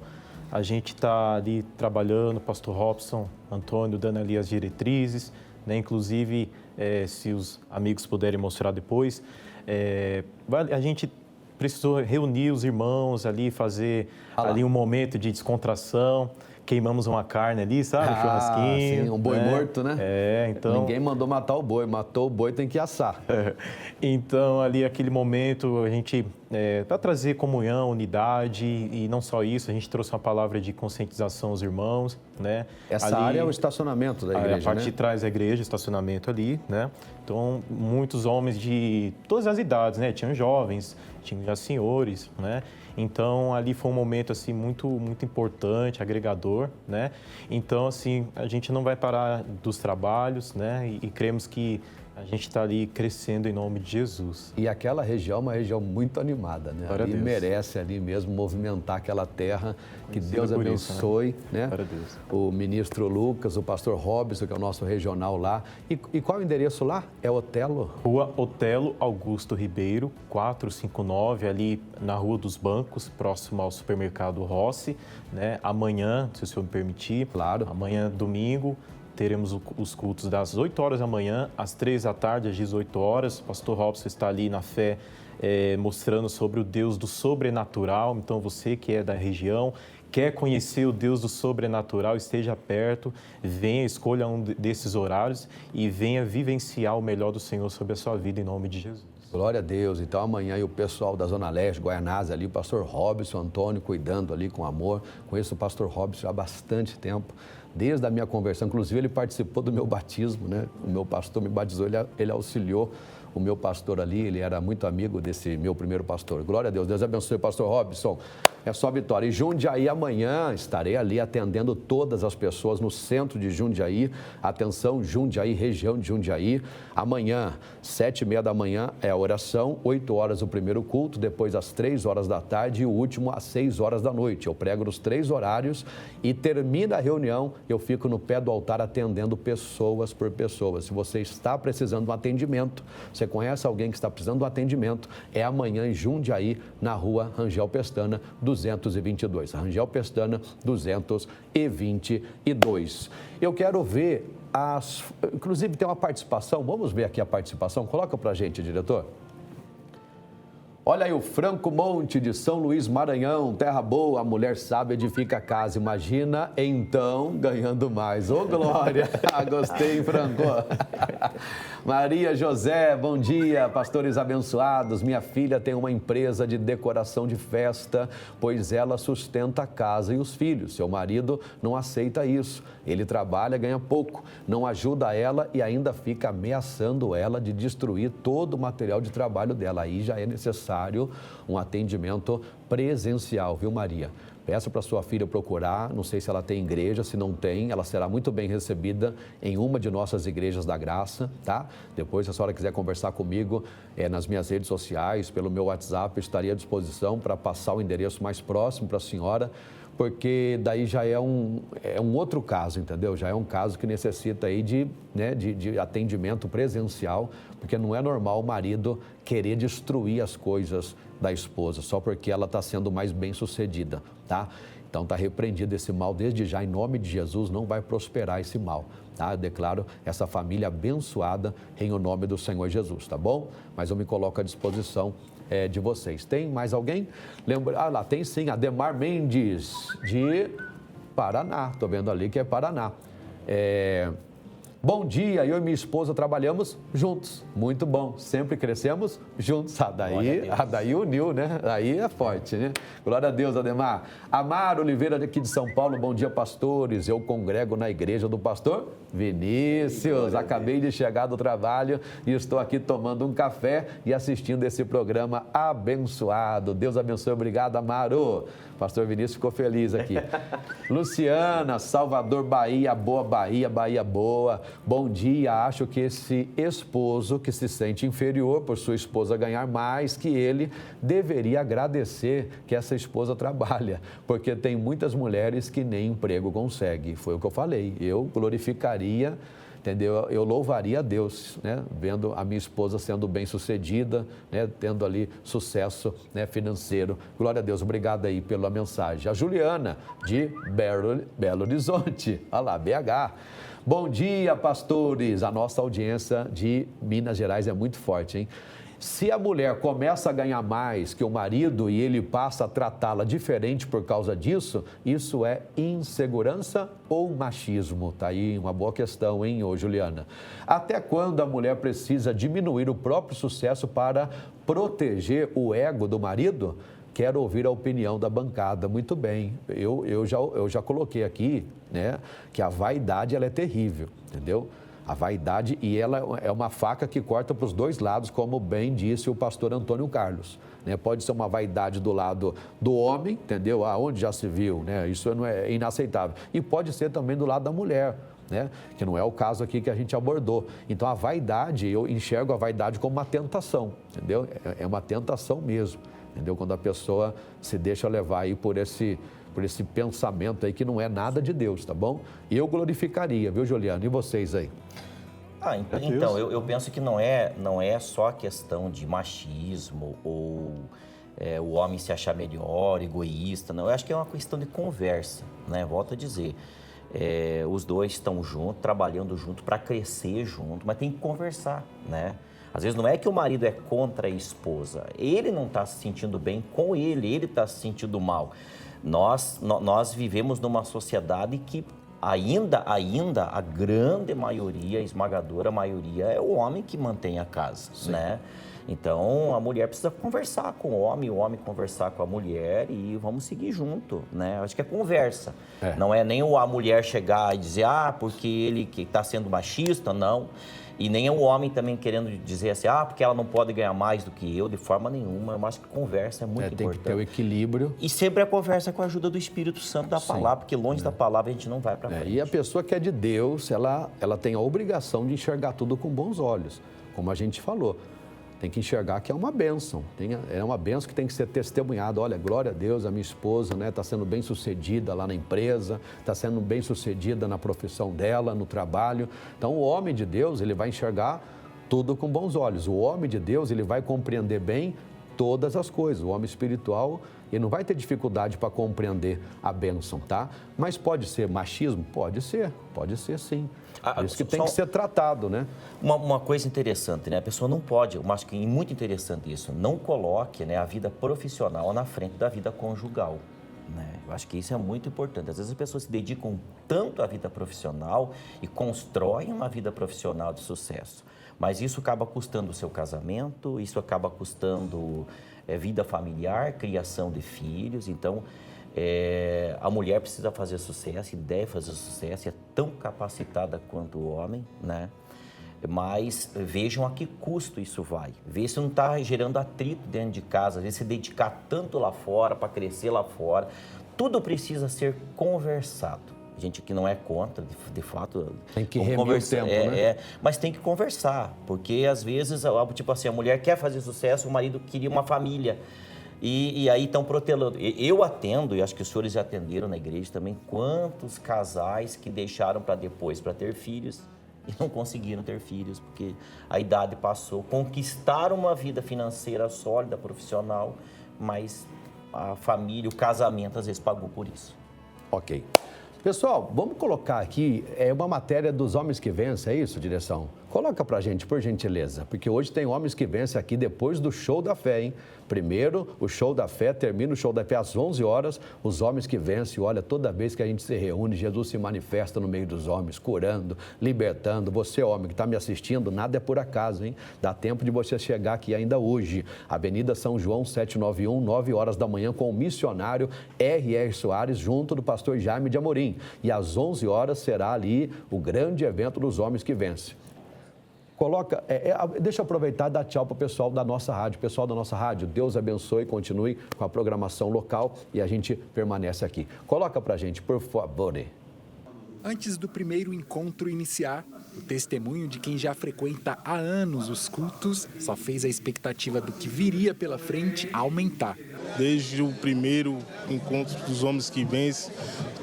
Speaker 3: a gente está ali trabalhando, pastor Robson, Antônio, dando ali as diretrizes, né? Inclusive, se os amigos puderem mostrar depois, a gente precisou reunir os irmãos ali, fazer ali um momento de descontração. Queimamos uma carne ali, sabe? Churrasquinho.
Speaker 2: Sim, um boi morto, né?
Speaker 3: Então...
Speaker 2: Ninguém mandou matar o boi, matou o boi, tem que assar.
Speaker 3: Então, ali, aquele momento, a gente, para trazer comunhão, unidade, e não só isso, a gente trouxe uma palavra de conscientização aos irmãos, né?
Speaker 2: Essa área é o estacionamento da igreja,
Speaker 3: a parte de trás da igreja, estacionamento ali, né? Então, muitos homens de todas as idades, né? Tinham jovens, tinham já senhores, né? Então, ali foi um momento, assim, muito importante, agregador, né? Então, assim, a gente não vai parar dos trabalhos, né? E cremos que a gente está ali crescendo em nome de Jesus.
Speaker 2: E aquela região é uma região muito animada, né?
Speaker 3: Glória a Deus.
Speaker 2: Merece ali mesmo movimentar aquela terra. Que Deus
Speaker 3: por
Speaker 2: abençoe,
Speaker 3: isso,
Speaker 2: né?
Speaker 3: Glória a Deus.
Speaker 2: O ministro Lucas, o pastor Robson, que é o nosso regional lá. E qual é o endereço lá? É Otelo?
Speaker 3: Rua Otelo Augusto Ribeiro, 459, ali na Rua dos Bancos, próximo ao supermercado Rossi, né? Amanhã, se o senhor me permitir,
Speaker 2: claro.
Speaker 3: Amanhã, domingo, teremos os cultos das 8 horas da manhã, às 3 da tarde, às 18 horas. O pastor Robson está ali na fé, mostrando sobre o Deus do sobrenatural. Então, você que é da região, quer conhecer o Deus do sobrenatural, esteja perto, venha, escolha um desses horários e venha vivenciar o melhor do Senhor sobre a sua vida, em nome de Jesus.
Speaker 2: Glória a Deus. Então, amanhã, e o pessoal da Zona Leste, Guaianazes ali, o pastor Robson, Antônio, cuidando ali com amor. Conheço o pastor Robson há bastante tempo, desde a minha conversão. Inclusive, ele participou do meu batismo, né? O meu pastor me batizou, ele auxiliou o meu pastor ali, ele era muito amigo desse meu primeiro pastor. Glória a Deus. Deus abençoe o pastor Robson. É só vitória. E Jundiaí, amanhã, estarei ali atendendo todas as pessoas no centro de Jundiaí. Atenção, Jundiaí, região de Jundiaí. Amanhã, 7h30 da manhã é a oração, 8 horas o primeiro culto, depois às 3 horas da tarde e o último às 6 horas da noite. Eu prego nos 3 horários e termina a reunião, eu fico no pé do altar atendendo pessoas por pessoas. Se você está precisando de um atendimento, você conhece alguém que está precisando de um atendimento, é amanhã em Jundiaí, na rua Rangel Pestana, 222. Rangel Pestana, 222. Eu quero ver inclusive tem uma participação, vamos ver aqui a participação, coloca pra gente, diretor. Olha aí o Franco Monte de São Luís, Maranhão, terra boa, a mulher sabe edifica a casa, imagina então ganhando mais. Ô glória, gostei, Franco. Maria José, bom dia, pastores abençoados, minha filha tem uma empresa de decoração de festa, pois ela sustenta a casa e os filhos, seu marido não aceita isso, ele trabalha, ganha pouco, não ajuda ela e ainda fica ameaçando ela de destruir todo o material de trabalho dela, aí já é necessário necessário um atendimento presencial, viu, Maria? Peça para sua filha procurar, não sei se ela tem igreja, se não tem, ela será muito bem recebida em uma de nossas igrejas da graça, tá? Depois, se a senhora quiser conversar comigo nas minhas redes sociais, pelo meu WhatsApp, eu estaria à disposição para passar o endereço mais próximo para a senhora, porque daí já é um outro caso, entendeu? Já é um caso que necessita aí de atendimento presencial, porque não é normal o marido querer destruir as coisas da esposa, só porque ela está sendo mais bem-sucedida, tá? Então está repreendido esse mal desde já, em nome de Jesus, não vai prosperar esse mal, tá? Eu declaro essa família abençoada em o nome do Senhor Jesus, tá bom? Mas eu me coloco à disposição de vocês. Tem mais alguém? Lá tem sim, Ademar Mendes, de Paraná. Estou vendo ali que é Paraná. Bom dia, eu e minha esposa trabalhamos juntos. Muito bom, sempre crescemos juntos. Daí uniu, né? Aí é forte, né? Glória a Deus, Ademar. Amaro Oliveira, aqui de São Paulo. Bom dia, pastores. Eu congrego na igreja do pastor Vinícius. Acabei de chegar do trabalho e estou aqui tomando um café e assistindo esse programa abençoado. Deus abençoe. Obrigado, Amaro. Pastor Vinícius ficou feliz aqui. Luciana, Salvador, Bahia, boa Bahia, Bahia boa. Bom dia, acho que esse esposo que se sente inferior por sua esposa ganhar mais que ele, deveria agradecer que essa esposa trabalha, porque tem muitas mulheres que nem emprego conseguem. Foi o que eu falei, eu glorificaria, entendeu? Eu louvaria a Deus, né? Vendo a minha esposa sendo bem-sucedida, né? Tendo ali sucesso, né? Financeiro. Glória a Deus, obrigado aí pela mensagem. A Juliana, de Belo Horizonte, olha lá, BH. Bom dia, pastores. A nossa audiência de Minas Gerais é muito forte, hein? Se a mulher começa a ganhar mais que o marido e ele passa a tratá-la diferente por causa disso, isso é insegurança ou machismo? Tá aí uma boa questão, hein, ô Juliana? Até quando a mulher precisa diminuir o próprio sucesso para proteger o ego do marido? Quero ouvir a opinião da bancada. Muito bem, eu já coloquei aqui, né, que a vaidade ela é terrível, entendeu? A vaidade, e ela é uma faca que corta para os dois lados, como bem disse o pastor Antônio Carlos, né? Pode ser uma vaidade do lado do homem, entendeu? Aonde já se viu, né? Isso não é inaceitável. E pode ser também do lado da mulher, né? Que não é o caso aqui que a gente abordou. Então, a vaidade, eu enxergo a vaidade como uma tentação, entendeu? É uma tentação mesmo, entendeu? Quando a pessoa se deixa levar aí por esse pensamento aí que não é nada de Deus, tá bom? E eu glorificaria, viu, Juliano? E vocês aí?
Speaker 4: Então, eu penso que não é só a questão de machismo ou o homem se achar melhor, egoísta, não. Eu acho que é uma questão de conversa, né? Volto a dizer, os dois estão juntos, trabalhando junto para crescer junto, mas tem que conversar, né? Às vezes não é que o marido é contra a esposa, ele não está se sentindo bem com ele está se sentindo mal. Nós vivemos numa sociedade que ainda a grande maioria, a esmagadora maioria, é o homem que mantém a casa, né? Então, a mulher precisa conversar com o homem conversar com a mulher e vamos seguir junto, né? Acho que é conversa. Não é nem a mulher chegar e dizer, porque ele que está sendo machista, não. E nem o homem também querendo dizer assim, porque ela não pode ganhar mais do que eu, de forma nenhuma. Eu acho que conversa é muito importante.
Speaker 2: Tem que ter o equilíbrio.
Speaker 4: E sempre a conversa com a ajuda do Espírito Santo da palavra, porque longe da palavra a gente não vai para frente.
Speaker 2: E a pessoa que é de Deus, ela tem a obrigação de enxergar tudo com bons olhos, como a gente falou. Tem que enxergar que é uma bênção, é uma bênção que tem que ser testemunhada. Olha, glória a Deus, a minha esposa, né, está sendo bem sucedida lá na empresa, está sendo bem sucedida na profissão dela, no trabalho. Então, o homem de Deus, ele vai enxergar tudo com bons olhos. O homem de Deus, ele vai compreender bem todas as coisas. O homem espiritual, ele não vai ter dificuldade para compreender a bênção, tá? Mas pode ser machismo? Pode ser sim. Isso que tem que ser tratado, né?
Speaker 4: Uma coisa interessante, né? A pessoa não pode, eu acho que é muito interessante isso, não coloque, né, a vida profissional na frente da vida conjugal, né? Eu acho que isso é muito importante. Às vezes as pessoas se dedicam tanto à vida profissional e constroem uma vida profissional de sucesso, mas isso acaba custando o seu casamento, isso acaba custando vida familiar, criação de filhos. Então, a mulher precisa fazer sucesso e deve fazer sucesso, é tão capacitada quanto o homem, né? mas vejam a que custo isso vai. Vê se não está gerando atrito dentro de casa, às vezes se dedicar tanto lá fora, para crescer lá fora. Tudo precisa ser conversado. A gente aqui não é contra, de fato.
Speaker 2: Tem que remir o tempo, né?
Speaker 4: Mas tem que conversar, porque às vezes, tipo assim, a mulher quer fazer sucesso, o marido queria uma família. E aí estão protelando. Eu atendo, e acho que os senhores já atenderam na igreja também, quantos casais que deixaram para depois, para ter filhos, e não conseguiram ter filhos, porque a idade passou. Conquistaram uma vida financeira sólida, profissional, mas a família, o casamento, às vezes pagou por isso.
Speaker 2: Ok. Pessoal, vamos colocar aqui uma matéria dos homens que vencem, é isso, direção? Coloca pra gente, por gentileza, porque hoje tem homens que vencem aqui depois do show da fé, hein? Primeiro, o show da fé, termina o show da fé às 11 horas, os homens que vencem, olha, toda vez que a gente se reúne, Jesus se manifesta no meio dos homens, curando, libertando. Você, homem que está me assistindo, nada é por acaso, hein? Dá tempo de você chegar aqui ainda hoje. Avenida São João, 791, 9 horas da manhã, com o missionário R.R. Soares, junto do pastor Jaime de Amorim. E às 11 horas será ali o grande evento dos homens que vencem. Coloca, deixa eu aproveitar e dar tchau para o pessoal da nossa rádio. Pessoal da nossa rádio, Deus abençoe, continue com a programação local e a gente permanece aqui. Coloca para a gente, por favor.
Speaker 8: Antes do primeiro encontro iniciar, o testemunho de quem já frequenta há anos os cultos só fez a expectativa do que viria pela frente aumentar.
Speaker 9: Desde o primeiro encontro dos homens que vencem,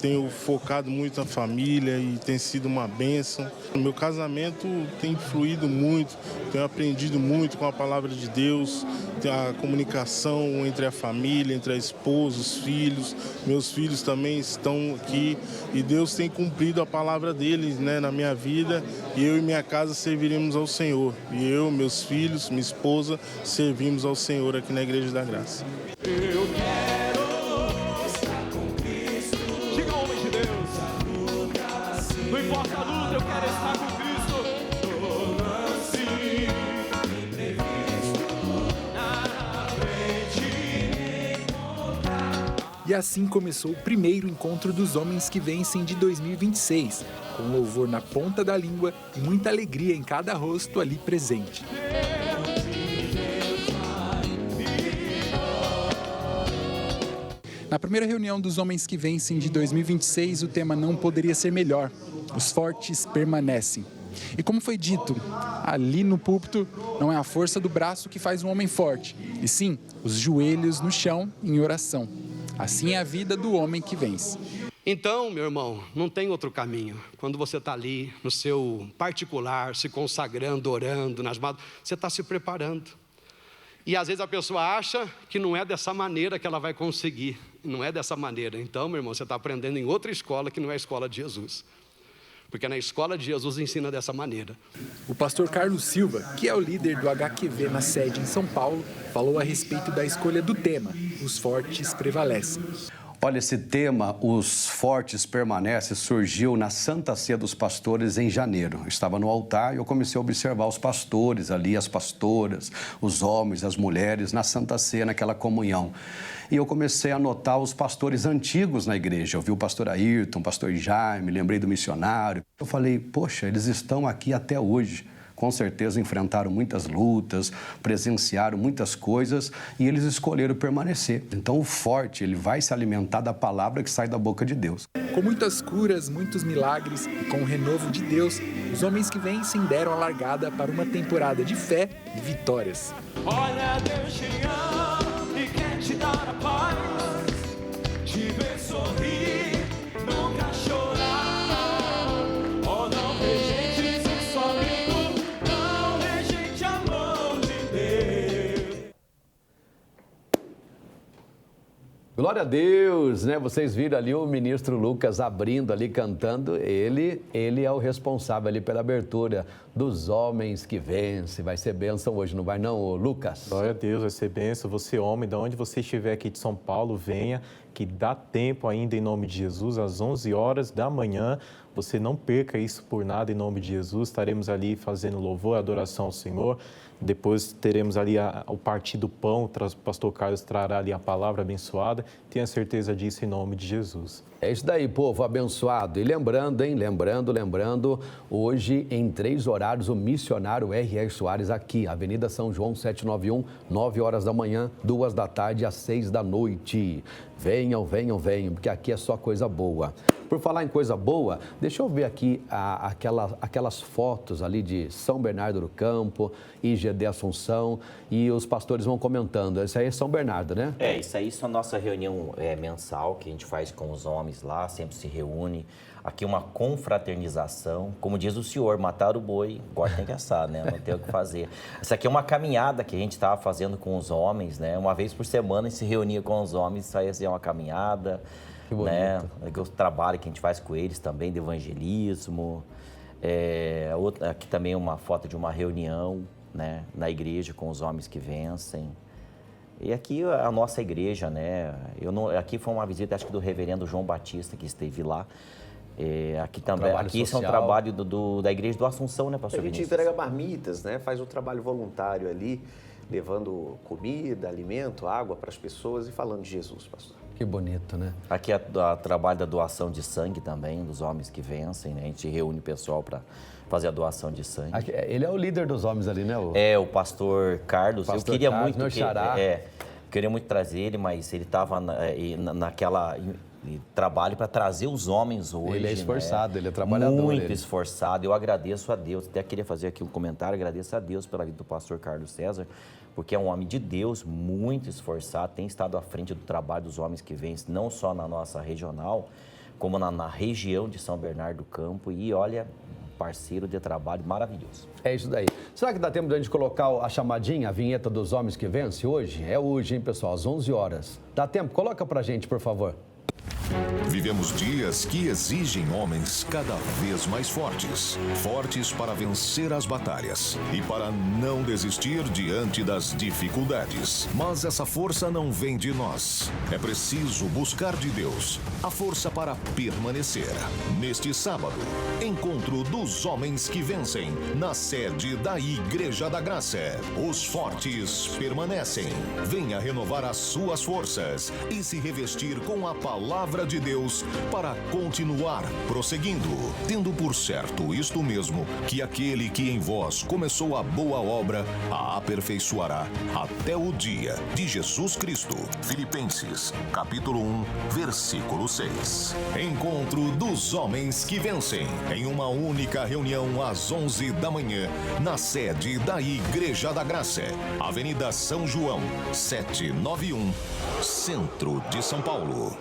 Speaker 9: tenho focado muito na família e tem sido uma bênção. O meu casamento tem fluído muito, tenho aprendido muito com a palavra de Deus, a comunicação entre a família, entre a esposa, os filhos. Meus filhos também estão aqui e Deus tem cumprido a palavra deles, né, na minha vida, e eu e minha casa serviremos ao Senhor. E eu, meus filhos, minha esposa, servimos ao Senhor aqui na Igreja da Graça.
Speaker 10: Eu quero estar com Cristo. Diga, homem de Deus. Não importa a luta, eu quero estar com Cristo. Torna-se imprevisto na frente.
Speaker 8: E assim começou o primeiro encontro dos homens que vencem de 2026, com louvor na ponta da língua e muita alegria em cada rosto ali presente. Na primeira reunião dos Homens que Vencem de 2026, o tema não poderia ser melhor. Os fortes permanecem. E como foi dito, ali no púlpito, não é a força do braço que faz um homem forte, e sim os joelhos no chão em oração. Assim é a vida do homem que vence.
Speaker 11: Então, meu irmão, não tem outro caminho. Quando você está ali no seu particular, se consagrando, orando, você está se preparando. E às vezes a pessoa acha que não é dessa maneira que ela vai conseguir. Não é dessa maneira. Então, meu irmão, você está aprendendo em outra escola que não é a escola de Jesus. Porque na escola de Jesus ensina dessa maneira.
Speaker 8: O pastor Carlos Silva, que é o líder do HQV na sede em São Paulo, falou a respeito da escolha do tema, Os Fortes Prevalecem.
Speaker 2: Olha, esse tema, Os Fortes Permanecem, surgiu na Santa Ceia dos Pastores em janeiro. Eu estava no altar e eu comecei a observar os pastores ali, as pastoras, os homens, as mulheres, na Santa Ceia, naquela comunhão. E eu comecei a notar os pastores antigos na igreja. Eu vi o pastor Ayrton, o pastor Jaime, lembrei do missionário. Eu falei, poxa, eles estão aqui até hoje. Com certeza enfrentaram muitas lutas, presenciaram muitas coisas e eles escolheram permanecer. Então o forte, ele vai se alimentar da palavra que sai da boca de Deus.
Speaker 8: Com muitas curas, muitos milagres e com o renovo de Deus, os homens que vencem deram a largada para uma temporada de fé e vitórias.
Speaker 10: Olha, Deus te ama e quer te dar a paz, te ver sorrir, nunca chorar. Oh, não rejeite seu amigo, não rejeite a mão de Deus.
Speaker 2: Glória a Deus, né? Vocês viram ali o ministro Lucas abrindo ali, cantando. Ele é o responsável ali pela abertura dos homens que vencem. Vai ser bênção hoje, não vai não, Lucas?
Speaker 3: Glória a Deus, vai ser bênção. Você, homem, de onde você estiver aqui de São Paulo, venha, que dá tempo ainda em nome de Jesus, às 11 horas da manhã, você não perca isso por nada, em nome de Jesus. Estaremos ali fazendo louvor, adoração ao Senhor. Depois teremos ali o partir do pão, o pastor Carlos trará ali a palavra abençoada. Tenha certeza disso em nome de Jesus.
Speaker 2: É isso daí, povo abençoado. E lembrando, lembrando, hoje em 3 horários o missionário R.R. Soares aqui, Avenida São João 791, 9 horas da manhã, 2 da tarde às 6 da noite. Venham, porque aqui é só coisa boa. Por falar em coisa boa, deixa eu ver aqui aquelas fotos ali de São Bernardo do Campo, IGD Assunção, e os pastores vão comentando. Isso aí é São Bernardo, né?
Speaker 4: Isso aí é a nossa reunião mensal que a gente faz com os homens lá, sempre se reúne. Aqui uma confraternização, como diz o senhor, matar o boi, agora tem que assar, né? Não tem o que fazer. Essa aqui é uma caminhada que a gente estava fazendo com os homens, né? Uma vez por semana a gente se reunia com os homens, isso aí é uma caminhada, né? O trabalho que a gente faz com eles também, de evangelismo. Aqui também uma foto de uma reunião, né? Na igreja com os homens que vencem. E aqui a nossa igreja, né? Aqui foi uma visita, acho que do reverendo João Batista, que esteve lá. Aqui também, isso é um trabalho da igreja do Assunção, né, pastor Vinícius?
Speaker 5: A gente entrega marmitas, né? Faz um trabalho voluntário ali, levando comida, alimento, água para as pessoas e falando de Jesus, pastor.
Speaker 2: Que bonito, né?
Speaker 4: Aqui é o trabalho da doação de sangue também, dos homens que vencem, né? A gente reúne o pessoal para fazer a doação de sangue.
Speaker 2: Ele é o líder dos homens ali, né?
Speaker 4: O pastor Carlos. Eu queria muito queria muito trazer ele, mas ele estava naquela trabalho para trazer os homens hoje.
Speaker 2: Ele é esforçado, né? Ele é trabalhador.
Speaker 4: Muito esforçado. Eu agradeço a Deus. Até queria fazer aqui um comentário. Agradeço a Deus pela vida do pastor Carlos César, porque é um homem de Deus, muito esforçado, tem estado à frente do trabalho dos homens que vencem, não só na nossa regional, como na região de São Bernardo do Campo. E olha, parceiro de trabalho maravilhoso.
Speaker 2: É isso daí. Será que dá tempo de a gente colocar a chamadinha, a vinheta dos homens que vencem hoje? É hoje, hein, pessoal? Às 11 horas. Dá tempo? Coloca pra gente, por favor.
Speaker 12: Vivemos dias que exigem homens cada vez mais fortes. Fortes para vencer as batalhas e para não desistir diante das dificuldades. Mas essa força não vem de nós. É preciso buscar de Deus a força para permanecer. Neste sábado, encontro dos homens que vencem na sede da Igreja da Graça. Os fortes permanecem. Venha renovar as suas forças e se revestir com a palavra de Deus para continuar prosseguindo, tendo por certo isto mesmo, que aquele que em vós começou a boa obra a aperfeiçoará até o dia de Jesus Cristo. Filipenses, capítulo 1, versículo 6. Encontro dos homens que vencem em uma única reunião às 11 da manhã na sede da Igreja da Graça, Avenida São João, 791, Centro de São Paulo.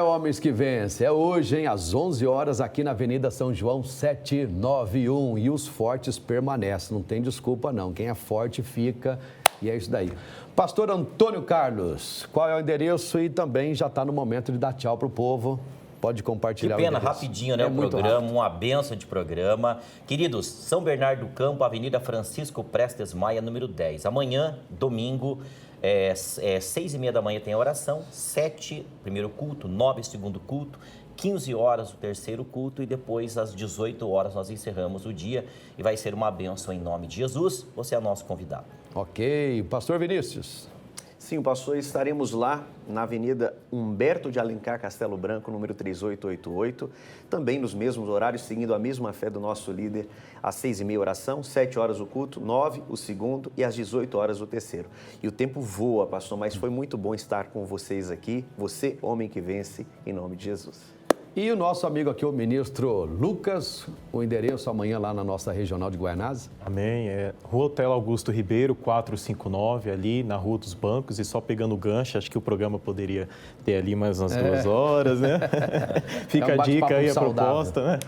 Speaker 2: Homens que vencem. É hoje, hein? Às 11 horas, aqui na Avenida São João 791. E os fortes permanecem. Não tem desculpa, não. Quem é forte fica. E é isso daí. Pastor Antônio Carlos, qual é o endereço? E também já está no momento de dar tchau para o povo. Pode compartilhar.
Speaker 4: Que pena, rapidinho, né? O programa, uma benção de programa. Queridos, São Bernardo do Campo, Avenida Francisco Prestes Maia, número 10. Amanhã, domingo, 6h30 da manhã tem a oração, 7, primeiro culto, 9, segundo culto, 15 horas o terceiro culto e depois às 18 horas nós encerramos o dia e vai ser uma bênção em nome de Jesus. Você é nosso convidado.
Speaker 2: Ok. Pastor Vinícius.
Speaker 5: Sim, pastor, estaremos lá na Avenida Humberto de Alencar, Castelo Branco, número 3888, também nos mesmos horários, seguindo a mesma fé do nosso líder, às 6h30 oração, 7 horas o culto, 9 o segundo e às 18 horas o terceiro. E o tempo voa, pastor, mas foi muito bom estar com vocês aqui, você, homem que vence, em nome de Jesus.
Speaker 2: E o nosso amigo aqui, o ministro Lucas, o endereço amanhã lá na nossa regional de Guaianazes.
Speaker 3: Amém. Rua Hotel Augusto Ribeiro, 459, ali na Rua dos Bancos. E só pegando o gancho, acho que o programa poderia ter ali mais umas 2 horas, né? Fica a dica aí, a proposta, né?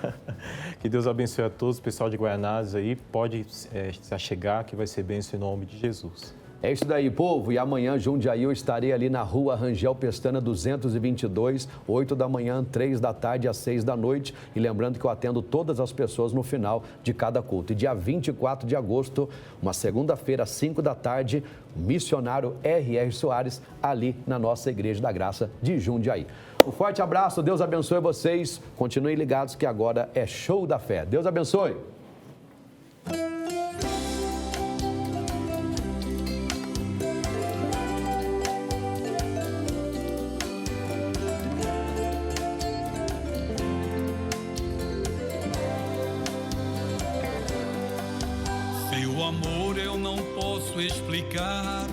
Speaker 3: Que Deus abençoe a todos, o pessoal de Guaianazes aí. Pode se achegar, que vai ser bênção em nome de Jesus.
Speaker 2: É isso daí, povo. E amanhã, Jundiaí, eu estarei ali na Rua Rangel Pestana 222, 8 da manhã, 3 da tarde às 6 da noite. E lembrando que eu atendo todas as pessoas no final de cada culto. E dia 24 de agosto, uma segunda-feira, às 5 da tarde, missionário R.R. Soares, ali na nossa Igreja da Graça de Jundiaí. Um forte abraço, Deus abençoe vocês. Continuem ligados que agora é Show da Fé. Deus abençoe.
Speaker 10: Seu amor eu não posso explicar,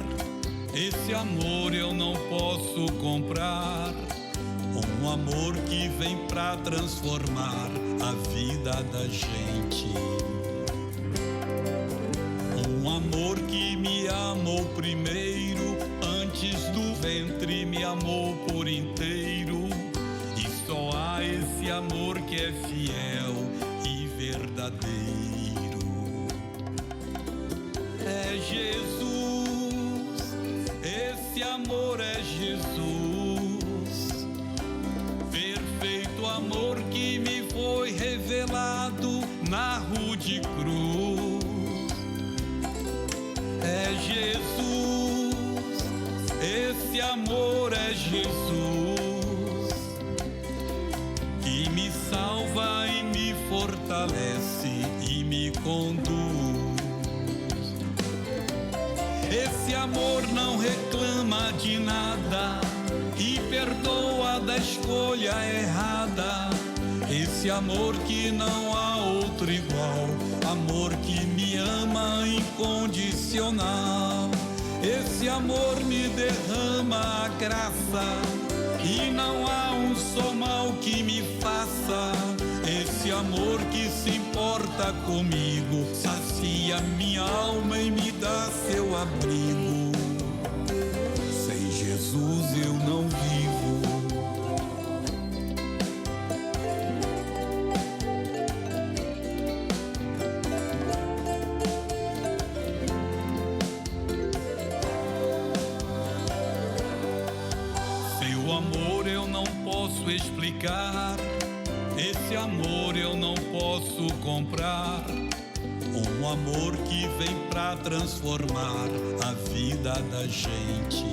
Speaker 10: esse amor eu não posso comprar. Um amor que vem pra transformar a vida da gente. Um amor que me amou primeiro, antes do ventre me amou por inteiro. E só há esse amor que é fiel e verdadeiro. É Jesus, esse amor é Jesus, perfeito amor que me foi revelado na rude cruz. É Jesus, esse amor é Jesus, que me salva e me fortalece e me conduz. Esse amor não reclama de nada e perdoa da escolha errada. Esse amor que não há outro igual, amor que me ama incondicional. Esse amor me derrama a graça e não há um só mal que me faça. Esse amor que se importa comigo, sacia minha alma e me dá seu abrigo. Sem Jesus eu não vivo. Seu amor eu não posso explicar, esse amor eu não posso comprar. Um amor que vem pra transformar a vida da gente.